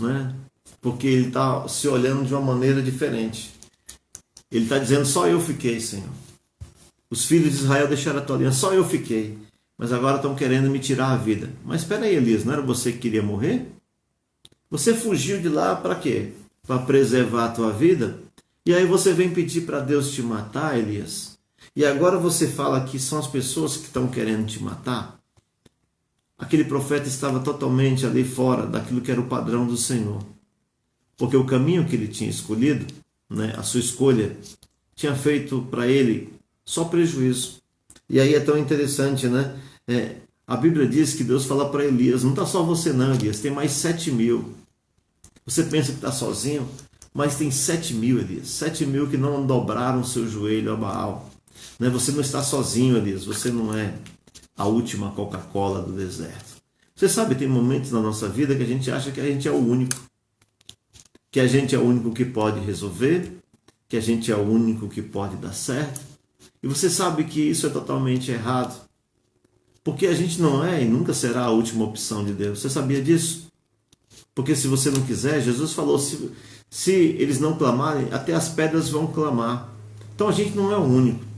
Porque ele está se olhando de uma maneira diferente. Ele está dizendo: só eu fiquei, Senhor. Os filhos de Israel deixaram a tua aliança, só eu fiquei. Mas agora estão querendo me tirar a vida. Mas espera aí, Elias, não era você que queria morrer? Você fugiu de lá para quê? Para preservar a tua vida? E aí você vem pedir para Deus te matar, Elias? E agora você fala que são as pessoas que estão querendo te matar? Aquele profeta estava totalmente ali fora daquilo que era o padrão do Senhor. Porque o caminho que ele tinha escolhido, a sua escolha, tinha feito para ele só prejuízo. E aí é tão interessante, a Bíblia diz que Deus fala para Elias: não está só você não, Elias, tem mais 7.000. Você pensa que está sozinho, mas tem 7.000, Elias. 7.000 que não dobraram o seu joelho a Baal. Você não está sozinho, Elias. Você não é a última Coca-Cola do deserto. Você sabe, tem momentos na nossa vida que a gente acha que a gente é o único. Que a gente é o único que pode resolver. Que a gente é o único que pode dar certo. E você sabe que isso é totalmente errado. Porque a gente não é e nunca será a última opção de Deus. Você sabia disso? Porque se você não quiser, Jesus falou, se eles não clamarem, até as pedras vão clamar. Então a gente não é o único.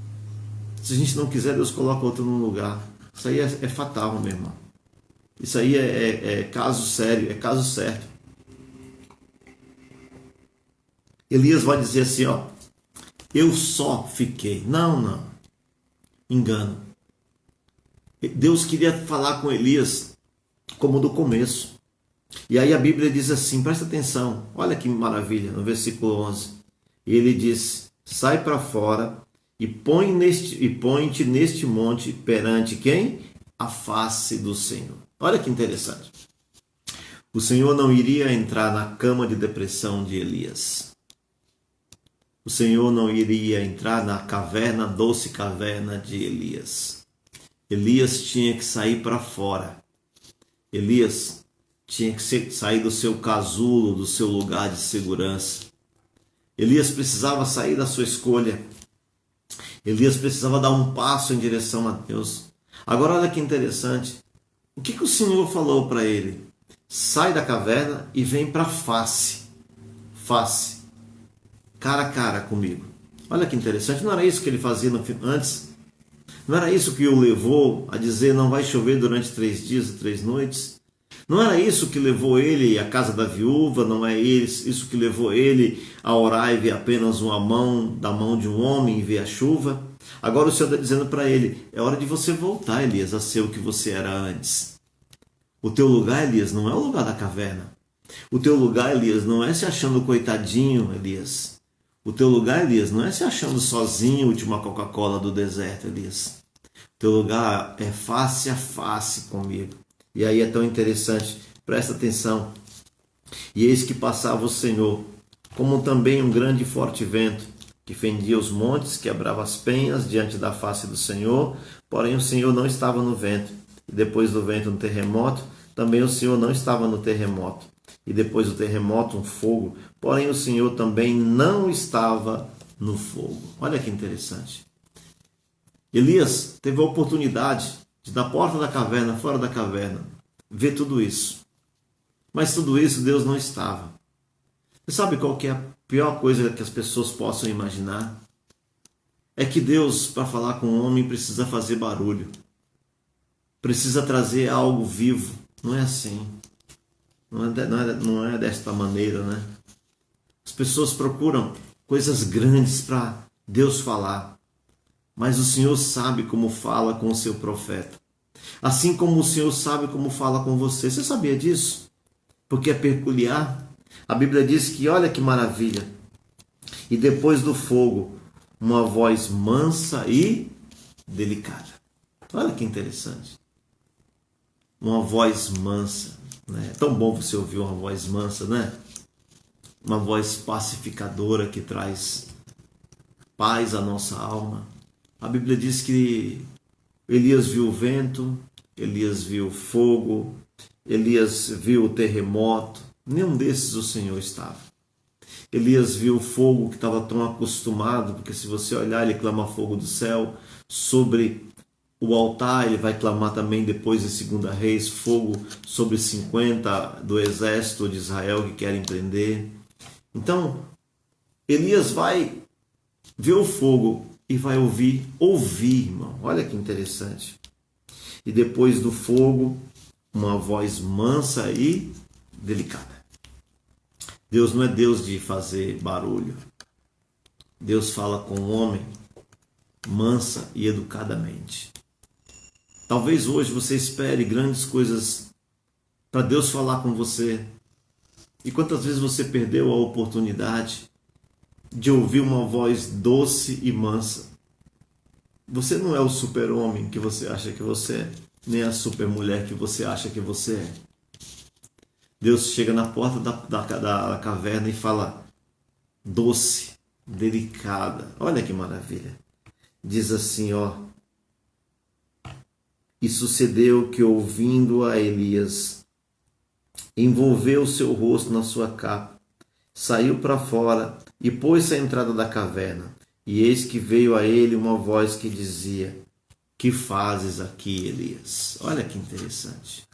Se a gente não quiser, Deus coloca outro no lugar. Isso aí é fatal, meu irmão. Isso aí é caso sério, é caso certo. Elias vai dizer assim, eu só fiquei. Não. Engano. Deus queria falar com Elias como do começo. E aí a Bíblia diz assim, presta atenção, olha que maravilha, no versículo 11. E ele diz: sai para fora e põe-te neste monte perante quem? A face do Senhor. Olha que interessante. O Senhor não iria entrar na cama de depressão de Elias. O Senhor não iria entrar na caverna, doce caverna de Elias. Elias tinha que sair para fora. Elias tinha que sair do seu casulo, do seu lugar de segurança. Elias precisava sair da sua escolha. Elias precisava dar um passo em direção a Deus. Agora olha que interessante. O que o Senhor falou para ele? Sai da caverna e vem para a face. Face. Cara a cara comigo. Olha que interessante. Não era isso que ele fazia antes? Não era isso que o levou a dizer: não vai chover durante 3 dias e 3 noites? Não era isso que levou ele à casa da viúva, não é isso que levou ele a orar e ver apenas uma mão da mão de um homem e ver a chuva. Agora o Senhor está dizendo para ele, é hora de você voltar, Elias, a ser o que você era antes. O teu lugar, Elias, não é o lugar da caverna. O teu lugar, Elias, não é se achando coitadinho, Elias. O teu lugar, Elias, não é se achando sozinho, última Coca-Cola do deserto, Elias. O teu lugar é face a face comigo. E aí é tão interessante, presta atenção. E eis que passava o Senhor, como também um grande e forte vento, que fendia os montes, quebrava as penhas diante da face do Senhor, porém o Senhor não estava no vento. E depois do vento um terremoto, também o Senhor não estava no terremoto. E depois do terremoto um fogo, porém o Senhor também não estava no fogo. Olha que interessante. Elias teve a oportunidade de, na porta da caverna, fora da caverna, ver tudo isso. Mas tudo isso Deus não estava. Você sabe qual que é a pior coisa que as pessoas possam imaginar? É que Deus, para falar com o homem, precisa fazer barulho. Precisa trazer algo vivo. Não é assim. Não é desta maneira, né? As pessoas procuram coisas grandes para Deus falar. Mas o Senhor sabe como fala com o seu profeta. Assim como o Senhor sabe como fala com você. Você sabia disso? Porque é peculiar. A Bíblia diz que, olha que maravilha. E depois do fogo, uma voz mansa e delicada. Olha que interessante. Uma voz mansa. Né? É tão bom você ouvir uma voz mansa, né? Uma voz pacificadora que traz paz à nossa alma. A Bíblia diz que Elias viu o vento, Elias viu o fogo, Elias viu o terremoto. Nenhum desses o Senhor estava. Elias viu o fogo que estava tão acostumado, porque se você olhar, ele clama fogo do céu. Sobre o altar, ele vai clamar também depois em 2 Reis, fogo sobre 50 do exército de Israel que querem prender. Então, Elias vai ver o fogo e vai ouvir, irmão. Olha que interessante. E depois do fogo, uma voz mansa e delicada. Deus não é Deus de fazer barulho. Deus fala com o homem mansa e educadamente. Talvez hoje você espere grandes coisas para Deus falar com você. E quantas vezes você perdeu a oportunidade de ouvir uma voz doce e mansa? Você não é o super-homem que você acha que você é, nem a super-mulher que você acha que você é. Deus chega na porta da caverna e fala doce, delicada. Olha que maravilha. Diz assim, ó. E sucedeu que, ouvindo a Elias, envolveu o seu rosto na sua capa, saiu para fora e pôs-se à entrada da caverna. E eis que veio a ele uma voz que dizia: que fazes aqui, Elias? Olha que interessante.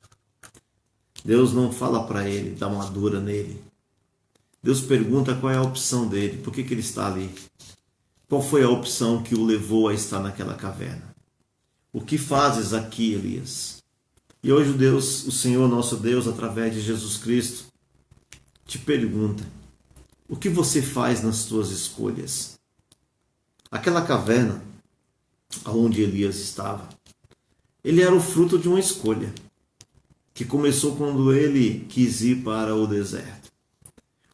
Deus não fala para ele, dá uma dura nele. Deus pergunta qual é a opção dele, por que ele está ali? Qual foi a opção que o levou a estar naquela caverna? O que fazes aqui, Elias? E hoje Deus, o Senhor nosso Deus, através de Jesus Cristo, te pergunta: o que você faz nas tuas escolhas? Aquela caverna onde Elias estava, ele era o fruto de uma escolha, que começou quando ele quis ir para o deserto.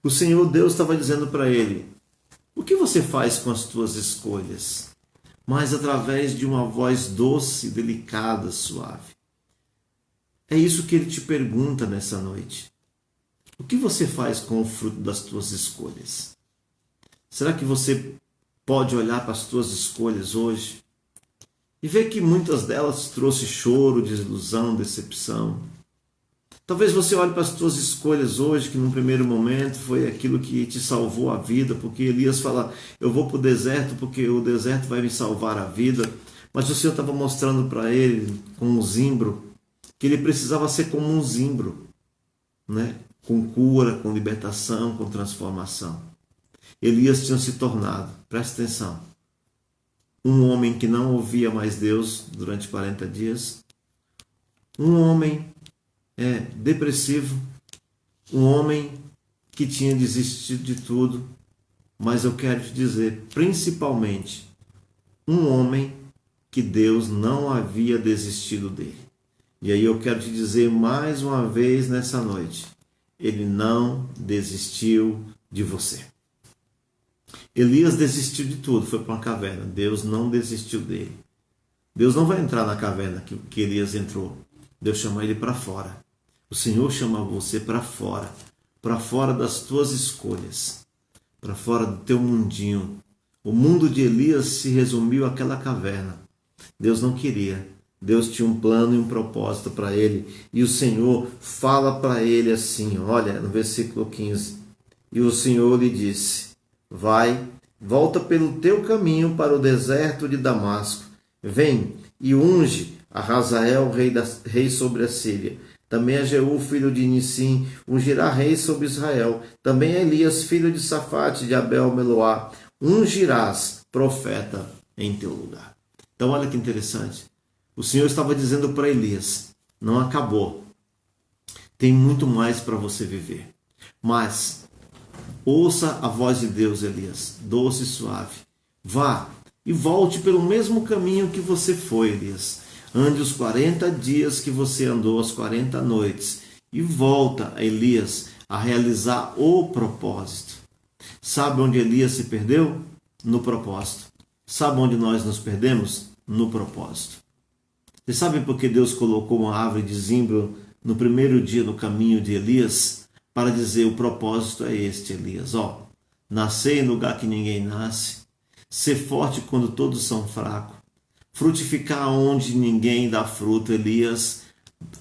O Senhor Deus estava dizendo para ele: o que você faz com as tuas escolhas? Mas através de uma voz doce, delicada, suave. É isso que ele te pergunta nessa noite. O que você faz com o fruto das tuas escolhas? Será que você pode olhar para as tuas escolhas hoje e ver que muitas delas trouxe choro, desilusão, decepção? Talvez você olhe para as tuas escolhas hoje, que num primeiro momento foi aquilo que te salvou a vida, porque Elias fala: eu vou para o deserto porque o deserto vai me salvar a vida. Mas o Senhor estava mostrando para ele, com um zimbro, que ele precisava ser como um zimbro, né? Com cura, com libertação, com transformação. Elias tinha se tornado, presta atenção, um homem que não ouvia mais Deus durante 40 dias, um homem depressivo, um homem que tinha desistido de tudo, mas eu quero te dizer, principalmente, um homem que Deus não havia desistido dele. E aí eu quero te dizer mais uma vez nessa noite, ele não desistiu de você. Elias desistiu de tudo, foi para uma caverna. Deus não desistiu dele. Deus não vai entrar na caverna que Elias entrou. Deus chama ele para fora. O Senhor chama você para fora das tuas escolhas, para fora do teu mundinho. O mundo de Elias se resumiu àquela caverna. Deus não queria. Deus tinha um plano e um propósito para ele. E o Senhor fala para ele assim, olha, no versículo 15. E o Senhor lhe disse, vai, volta pelo teu caminho para o deserto de Damasco. Vem e unge a Hazael, rei sobre a Síria. Também a Jeú, filho de Nissim, ungirá rei sobre Israel. Também a Elias, filho de Safate, de Abel-Meloá, ungirás profeta em teu lugar. Então olha que interessante. O Senhor estava dizendo para Elias, não acabou. Tem muito mais para você viver. Mas ouça a voz de Deus, Elias, doce e suave. Vá e volte pelo mesmo caminho que você foi, Elias. Ande os 40 dias que você andou, as 40 noites. E volta, Elias, a realizar o propósito. Sabe onde Elias se perdeu? No propósito. Sabe onde nós nos perdemos? No propósito. Você sabe por que Deus colocou uma árvore de zimbro no primeiro dia no caminho de Elias? Para dizer, o propósito é este, Elias. Nascer em lugar que ninguém nasce. Ser forte quando todos são fracos. Frutificar onde ninguém dá fruto, Elias.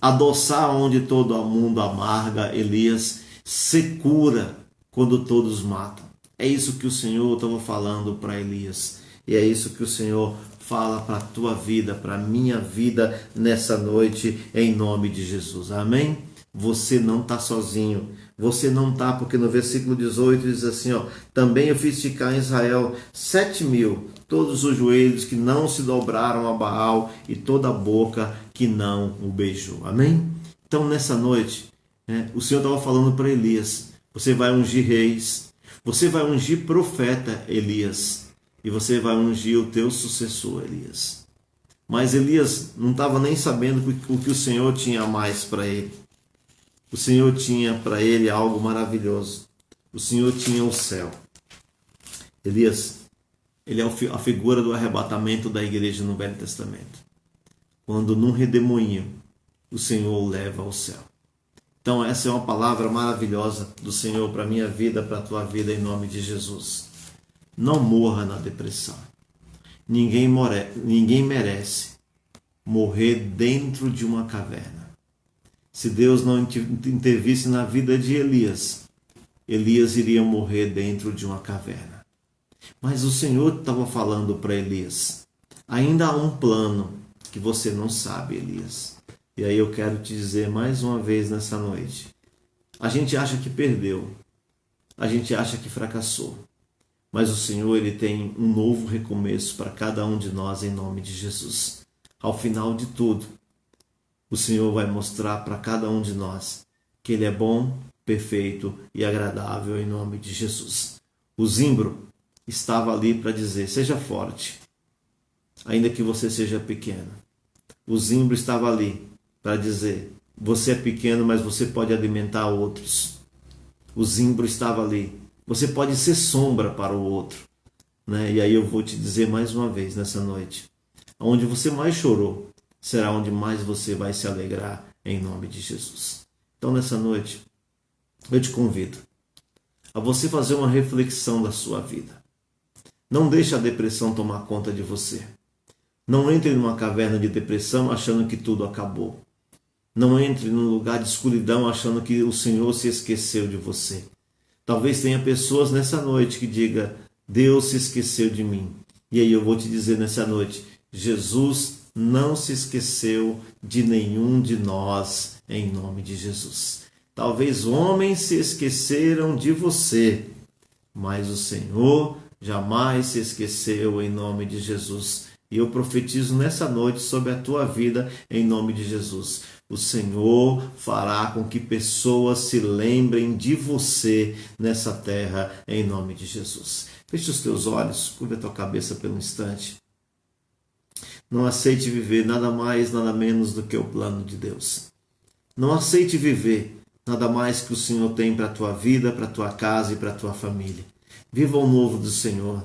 Adoçar onde todo mundo amarga, Elias. Ser cura quando todos matam. É isso que o Senhor estava falando para Elias. E é isso que o Senhor fala para a tua vida, para a minha vida nessa noite, em nome de Jesus. Amém? Você não está sozinho. Você não está, porque no versículo 18 diz assim, também eu fiz ficar em Israel 7.000, todos os joelhos que não se dobraram a Baal e toda a boca que não o beijou. Amém? Então nessa noite, o Senhor estava falando para Elias, você vai ungir reis, você vai ungir profeta, Elias, e você vai ungir o teu sucessor, Elias. Mas Elias não estava nem sabendo o que o Senhor tinha a mais para ele. O Senhor tinha para ele algo maravilhoso. O Senhor tinha o céu. Elias, ele é a figura do arrebatamento da igreja no Velho Testamento. Quando num redemoinho, o Senhor o leva ao céu. Então essa é uma palavra maravilhosa do Senhor para a minha vida, para a tua vida, em nome de Jesus. Não morra na depressão. Ninguém merece morrer dentro de uma caverna. Se Deus não intervisse na vida de Elias, Elias iria morrer dentro de uma caverna. Mas o Senhor estava falando para Elias, ainda há um plano que você não sabe, Elias. E aí eu quero te dizer mais uma vez nessa noite. A gente acha que perdeu, a gente acha que fracassou, mas o Senhor, ele tem um novo recomeço para cada um de nós em nome de Jesus. Ao final de tudo, o Senhor vai mostrar para cada um de nós que ele é bom, perfeito e agradável em nome de Jesus. O zimbro estava ali para dizer, seja forte, ainda que você seja pequeno. O zimbro estava ali para dizer, você é pequeno, mas você pode alimentar outros. O zimbro estava ali, você pode ser sombra para o outro. E aí eu vou te dizer mais uma vez nessa noite, onde você mais chorou, será onde mais você vai se alegrar em nome de Jesus. Então nessa noite, eu te convido a você fazer uma reflexão da sua vida. Não deixe a depressão tomar conta de você. Não entre numa caverna de depressão achando que tudo acabou. Não entre num lugar de escuridão achando que o Senhor se esqueceu de você. Talvez tenha pessoas nessa noite que digam, Deus se esqueceu de mim. E aí eu vou te dizer nessa noite, Jesus não se esqueceu de nenhum de nós em nome de Jesus. Talvez homens se esqueceram de você, mas o Senhor jamais se esqueceu em nome de Jesus. E eu profetizo nessa noite sobre a tua vida em nome de Jesus. o Senhor fará com que pessoas se lembrem de você nessa terra, em nome de Jesus. Feche os teus olhos, curva a tua cabeça pelo instante. Não aceite viver nada mais, nada menos do que o plano de Deus. Não aceite viver nada mais que o Senhor tem para a tua vida, para a tua casa e para a tua família. Viva o novo do Senhor.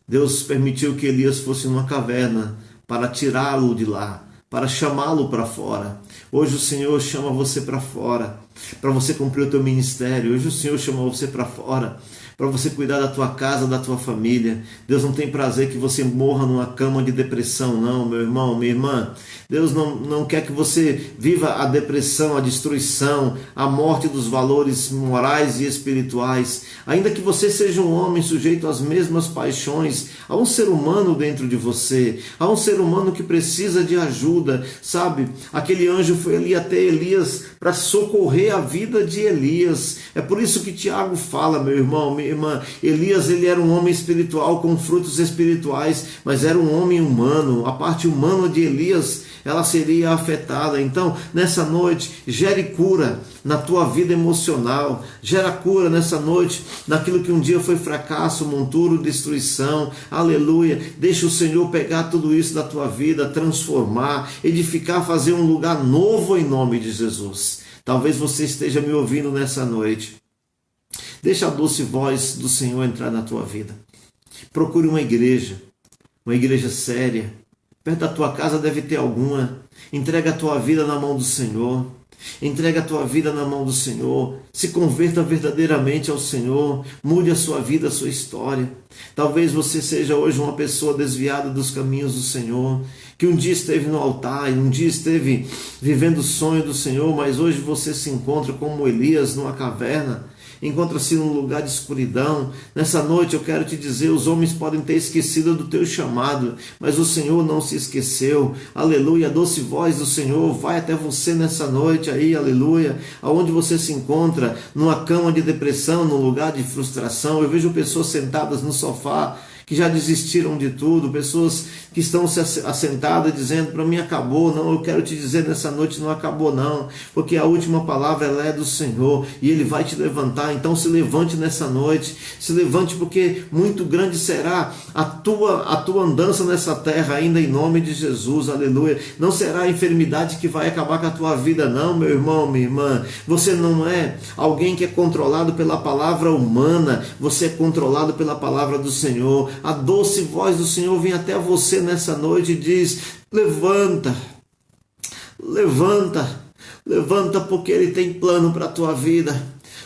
Deus permitiu que Elias fosse numa caverna para tirá-lo de lá, para chamá-lo para fora. Hoje o Senhor chama você para fora, para você cumprir o teu ministério. Hoje o Senhor chama você para fora, para você cuidar da tua casa, da tua família. Deus não tem prazer que você morra numa cama de depressão, não, meu irmão, minha irmã. Deus não quer que você viva a depressão, a destruição, a morte dos valores morais e espirituais. Ainda que você seja um homem sujeito às mesmas paixões, há um ser humano dentro de você, há um ser humano que precisa de ajuda, sabe? Aquele anjo foi ali até Elias para socorrer a vida de Elias. É por isso que Tiago fala, meu irmão, minha irmã, Elias, ele era um homem espiritual com frutos espirituais, mas era um homem humano. A parte humana de Elias, ela seria afetada. Então, nessa noite, gere cura na tua vida emocional, gera cura nessa noite naquilo que um dia foi fracasso, monturo, destruição, aleluia. Deixa o Senhor pegar tudo isso da tua vida, transformar, edificar, fazer um lugar novo em nome de Jesus. Talvez você esteja me ouvindo nessa noite. Deixa a doce voz do Senhor entrar na tua vida. Procure uma igreja séria. Perto da tua casa deve ter alguma. Entrega a tua vida na mão do Senhor. Entrega a tua vida na mão do Senhor. Se converta verdadeiramente ao Senhor. Mude a sua vida, a sua história. Talvez você seja hoje uma pessoa desviada dos caminhos do Senhor, que um dia esteve no altar, um dia esteve vivendo o sonho do Senhor, mas hoje você se encontra como Elias numa caverna. Encontra-se num lugar de escuridão. Nessa noite eu quero te dizer, os homens podem ter esquecido do teu chamado, mas o Senhor não se esqueceu. Aleluia, a doce voz do Senhor vai até você nessa noite aí, aleluia. Aonde você se encontra, numa cama de depressão, num lugar de frustração. Eu vejo pessoas sentadas no sofá, que já desistiram de tudo, pessoas que estão se assentadas dizendo, para mim acabou. Não, eu quero te dizer nessa noite, não acabou não, porque a última palavra ela é do Senhor e Ele vai te levantar. Então se levante nessa noite, se levante, porque muito grande será a tua andança nessa terra ainda, em nome de Jesus, aleluia. Não será a enfermidade que vai acabar com a tua vida, não, meu irmão, minha irmã. Você não é alguém que é controlado pela palavra humana, você é controlado pela palavra do Senhor. A doce voz do Senhor vem até você nessa noite e diz, levanta, levanta, levanta, porque Ele tem plano para a tua vida.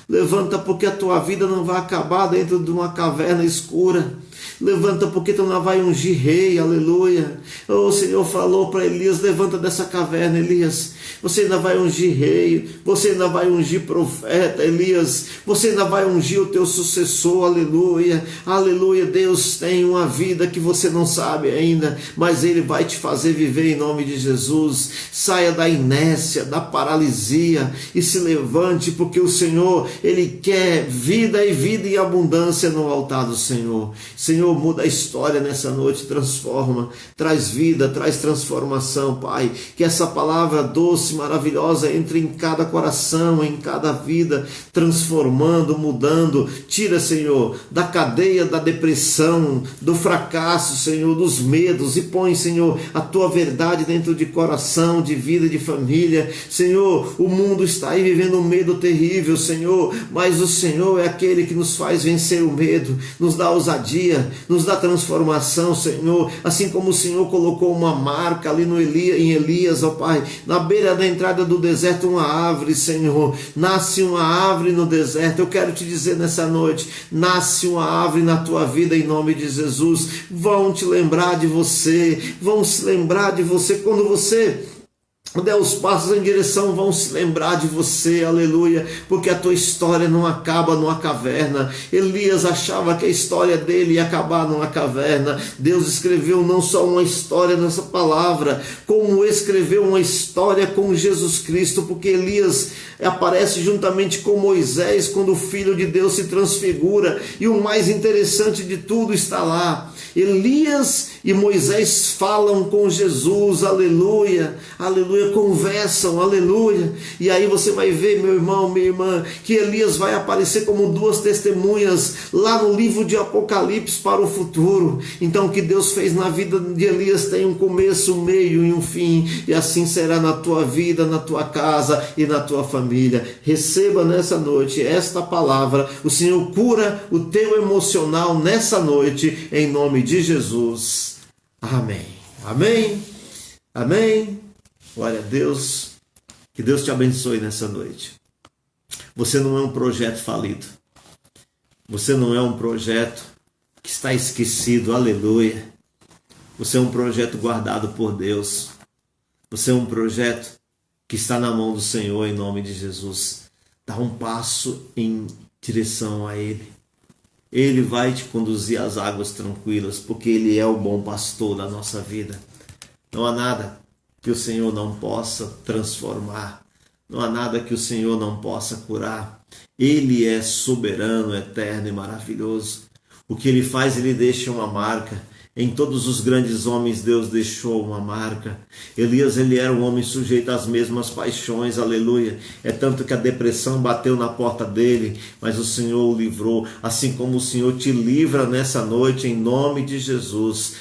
Levanta, porque a tua vida não vai acabar dentro de uma caverna escura. Levanta, porque tu não vai ungir rei, aleluia. O Senhor falou para Elias, levanta dessa caverna, Elias. Você ainda vai ungir rei, você ainda vai ungir profeta, Elias. Você ainda vai ungir o teu sucessor, aleluia. Aleluia, Deus tem uma vida que você não sabe ainda, mas Ele vai te fazer viver em nome de Jesus. Saia da inércia, da paralisia e se levante, porque o Senhor, Ele quer vida e vida em abundância no altar do Senhor. Senhor, muda a história nessa noite, transforma, traz vida, traz transformação, Pai. Que essa palavra doce, maravilhosa, entre em cada coração, em cada vida, transformando, mudando. Tira, Senhor, da cadeia da depressão, do fracasso, Senhor, dos medos, e põe, Senhor, a tua verdade dentro de coração, de vida, de família. Senhor, o mundo está aí vivendo um medo terrível, Senhor, mas o Senhor é aquele que nos faz vencer o medo, nos dá ousadia, nos dá transformação, Senhor. Assim como o Senhor colocou uma marca ali em Elias, ó Pai, na beira da entrada do deserto, uma árvore, Senhor. Nasce uma árvore no deserto. Eu quero te dizer nessa noite, nasce uma árvore na tua vida em nome de Jesus. Vão te lembrar de você, vão se lembrar de você quando você der os passos em direção, vão se lembrar de você, aleluia, porque a tua história não acaba numa caverna. Elias achava que a história dele ia acabar numa caverna. Deus escreveu não só uma história nessa palavra, como escreveu uma história com Jesus Cristo, porque Elias aparece juntamente com Moisés quando o Filho de Deus se transfigura, e o mais interessante de tudo está lá. Elias e Moisés falam com Jesus, aleluia, aleluia, aleluia, conversam, aleluia. E aí você vai ver, meu irmão, minha irmã, que Elias vai aparecer como duas testemunhas lá no livro de Apocalipse para o futuro. Então o que Deus fez na vida de Elias tem um começo, um meio e um fim, e assim será na tua vida, na tua casa e na tua família. Receba nessa noite esta palavra. O Senhor cura o teu emocional nessa noite, em nome de Jesus. Amém. Amém. Amém. Glória a Deus. Que Deus te abençoe nessa noite. Você não é um projeto falido. Você não é um projeto que está esquecido. Aleluia. Você é um projeto guardado por Deus. Você é um projeto que está na mão do Senhor, em nome de Jesus. Dá um passo em direção a Ele. Ele vai te conduzir às águas tranquilas, porque Ele é o bom pastor da nossa vida. Não há nada que o Senhor não possa transformar. Não há nada que o Senhor não possa curar. Ele é soberano, eterno e maravilhoso. O que Ele faz, Ele deixa uma marca. Em todos os grandes homens, Deus deixou uma marca. Elias, ele era um homem sujeito às mesmas paixões, aleluia. É tanto que a depressão bateu na porta dele, mas o Senhor o livrou. Assim como o Senhor te livra nessa noite, em nome de Jesus.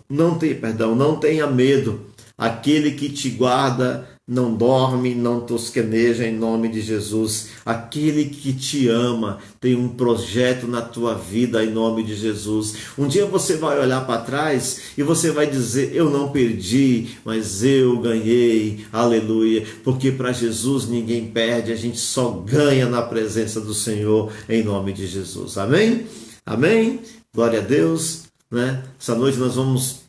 Não tenha medo. Aquele que te guarda não dorme, não tosqueneja, em nome de Jesus. Aquele que te ama tem um projeto na tua vida, em nome de Jesus. Um dia você vai olhar para trás e você vai dizer: eu não perdi, mas eu ganhei, aleluia. Porque para Jesus ninguém perde, a gente só ganha na presença do Senhor, em nome de Jesus. Amém? Amém? Glória a Deus, né? Essa noite nós vamos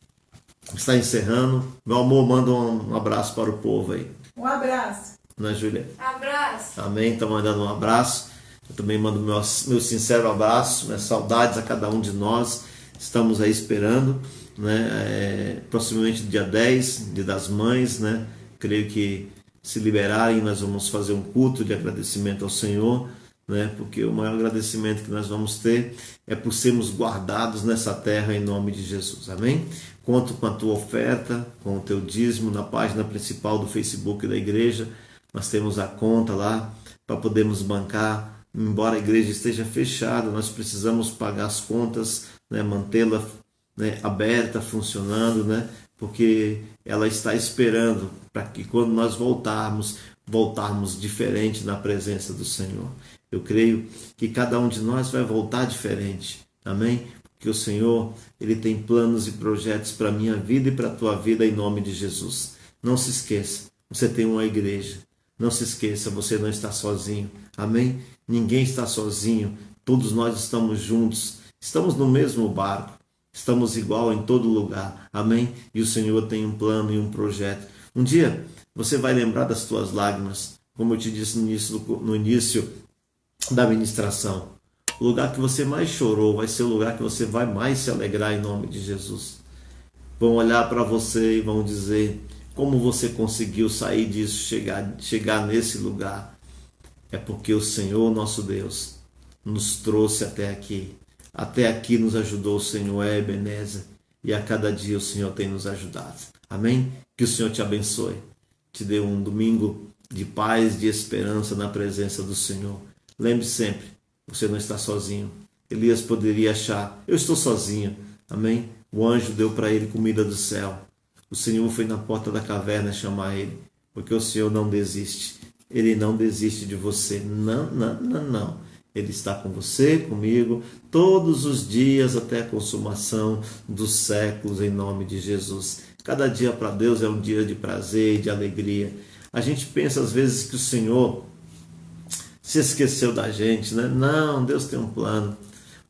estar encerrando. Meu amor, manda um abraço para o povo aí. Um abraço. Né, Júlia? Abraço. Amém, está mandando um abraço. Eu também mando meu sincero abraço, né? Saudades a cada um de nós. Estamos aí esperando, né? Proximamente dia 10, dia das mães, né? Creio que se liberarem, nós vamos fazer um culto de agradecimento ao Senhor, né? Porque o maior agradecimento que nós vamos ter é por sermos guardados nessa terra, em nome de Jesus. Amém? Conto com a tua oferta, com o teu dízimo na página principal do Facebook da igreja. Nós temos a conta lá para podermos bancar. Embora a igreja esteja fechada, nós precisamos pagar as contas, né? Mantê-la, né, aberta, funcionando, né? Porque ela está esperando para que quando nós voltarmos diferente na presença do Senhor. Eu creio que cada um de nós vai voltar diferente. Amém? Que o Senhor, Ele tem planos e projetos para a minha vida e para a tua vida, em nome de Jesus. Não se esqueça, você tem uma igreja. Não se esqueça, você não está sozinho. Amém? Ninguém está sozinho. Todos nós estamos juntos. Estamos no mesmo barco. Estamos igual em todo lugar. Amém? E o Senhor tem um plano e um projeto. Um dia, você vai lembrar das tuas lágrimas. Como eu te disse no início da ministração. O lugar que você mais chorou vai ser o lugar que você vai mais se alegrar, em nome de Jesus. Vão olhar para você e vão dizer: como você conseguiu sair disso, chegar nesse lugar? É porque o Senhor, nosso Deus, nos trouxe até aqui. Até aqui nos ajudou o Senhor, é Ebenezer. E a cada dia o Senhor tem nos ajudado. Amém? Que o Senhor te abençoe. Te dê um domingo de paz, de esperança na presença do Senhor. Lembre sempre, você não está sozinho. Elias poderia achar: eu estou sozinho. Amém? O anjo deu para ele comida do céu. O Senhor foi na porta da caverna chamar ele. Porque o Senhor não desiste. Ele não desiste de você. Não, não, não, não. Ele está com você, comigo, todos os dias até a consumação dos séculos, em nome de Jesus. Cada dia para Deus é um dia de prazer e de alegria. A gente pensa às vezes que o Senhor se esqueceu da gente, né? Não, Deus tem um plano.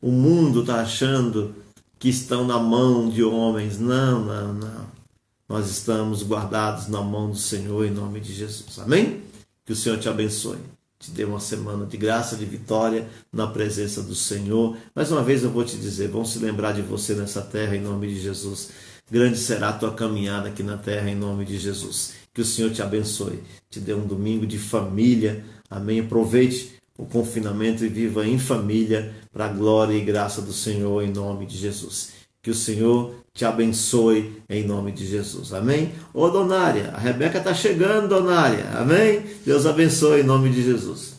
O mundo está achando que estão na mão de homens. Não, não, não. Nós estamos guardados na mão do Senhor, em nome de Jesus. Amém? Que o Senhor te abençoe. Te dê uma semana de graça, de vitória na presença do Senhor. Mais uma vez eu vou te dizer, vão se lembrar de você nessa terra, em nome de Jesus. Grande será a tua caminhada aqui na terra, em nome de Jesus. Que o Senhor te abençoe. Te dê um domingo de família. Amém? Aproveite o confinamento e viva em família para a glória e graça do Senhor, em nome de Jesus. Que o Senhor te abençoe em nome de Jesus. Amém? Ô, Donária, a Rebeca está chegando, Donária. Amém? Deus abençoe em nome de Jesus.